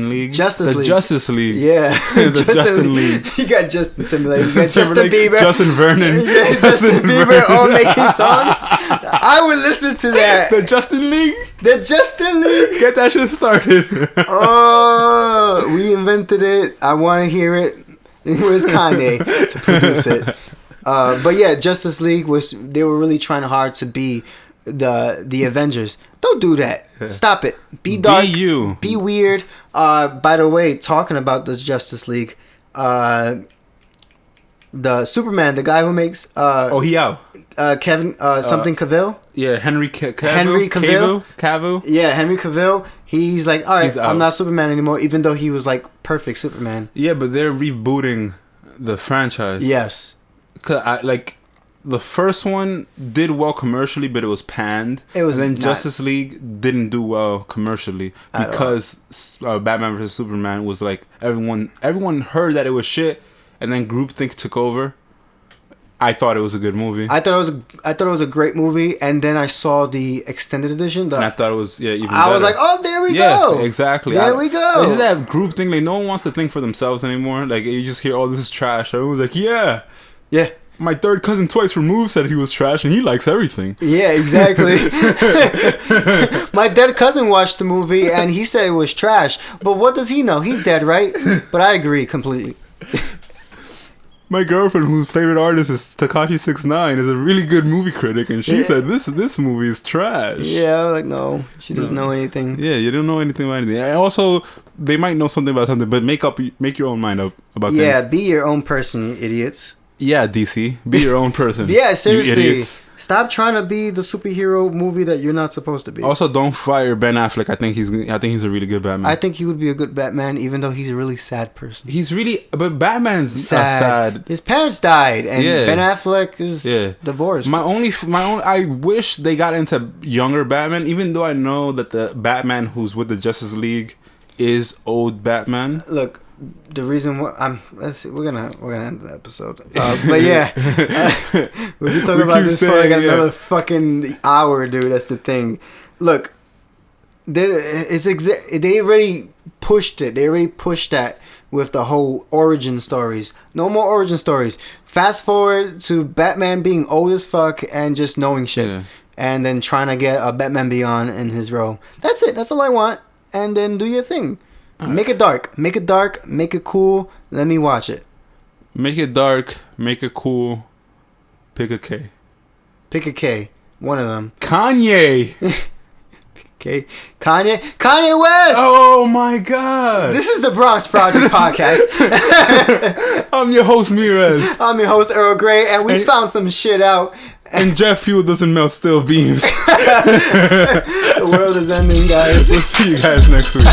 League. Justice League. Yeah. The Justin League. You got Justin Timberlake. You got Justin Bieber. Justin Vernon. Yeah, Justin Bieber all making songs. I would listen to that. The Justin League. Get that shit started. Oh, we invented it. I want to hear it. Where's Kanye to produce it? But yeah, Justice League they were really trying hard to be the Avengers. Don't do that. Stop it. Be dark. Be you. Be weird. By the way, talking about the Justice League, the Superman, the guy who makes he out. Kevin something Cavill. Yeah, Henry Cavill. Henry Cavill. Cavill. Yeah, Henry Cavill. He's like, all right, He's out. I'm not Superman anymore, even though he was like perfect Superman. Yeah, but they're rebooting the franchise. Yes. Cause the first one did well commercially, but it was panned. It was and then not. Justice League didn't do well commercially because Batman vs Superman was like everyone heard that it was shit, and then groupthink took over. I thought it was a good movie. I thought it was a great movie, and then I saw the extended edition. And I thought it was even better. I was like, oh, there we go. Yeah, exactly. There we go. This is that group thing. Like no one wants to think for themselves anymore. Like you just hear, oh, this is trash. Everyone's like, yeah. My third cousin twice removed said he was trash, and he likes everything. Yeah, exactly. My dead cousin watched the movie, and he said it was trash. But what does he know? He's dead, right? But I agree completely. My girlfriend, whose favorite artist is Tekashi 6ix9ine, is a really good movie critic, and she said this movie is trash. Yeah, I was like, no, she doesn't know anything. Yeah, you don't know anything about anything. And also, they might know something about something, but make your own mind up about things. Yeah, be your own person, you idiots. Yeah, DC, be your own person. Yeah, seriously. You idiots. Stop trying to be the superhero movie that you're not supposed to be. Also, don't fire Ben Affleck. I think he's a really good Batman. I think he would be a good Batman, even though he's a really sad person. But Batman's sad. His parents died, and Yeah. Ben Affleck is divorced. I wish they got into younger Batman, even though I know that the Batman who's with the Justice League is old Batman. Look, the reason why we're gonna end the episode, but yeah, we'll be talking about this for like another fucking hour, dude. That's the thing. Look, they already pushed it. They already pushed that with the whole origin stories. No more origin stories. Fast forward to Batman being old as fuck and just knowing shit, and then trying to get a Batman Beyond in his role. That's it. That's all I want. And then do your thing. Make it dark. Make it dark. Make it cool. Let me watch it. Make it dark. Make it cool. Pick a K. Pick a K. One of them. Kanye. Okay. Kanye West. Oh my God. This is the Bronx Project Podcast. I'm your host, Mirez. I'm your host, Earl Grey, and we found some shit out. And jet fuel doesn't melt steel beams. The world is ending, guys. We'll see you guys next week.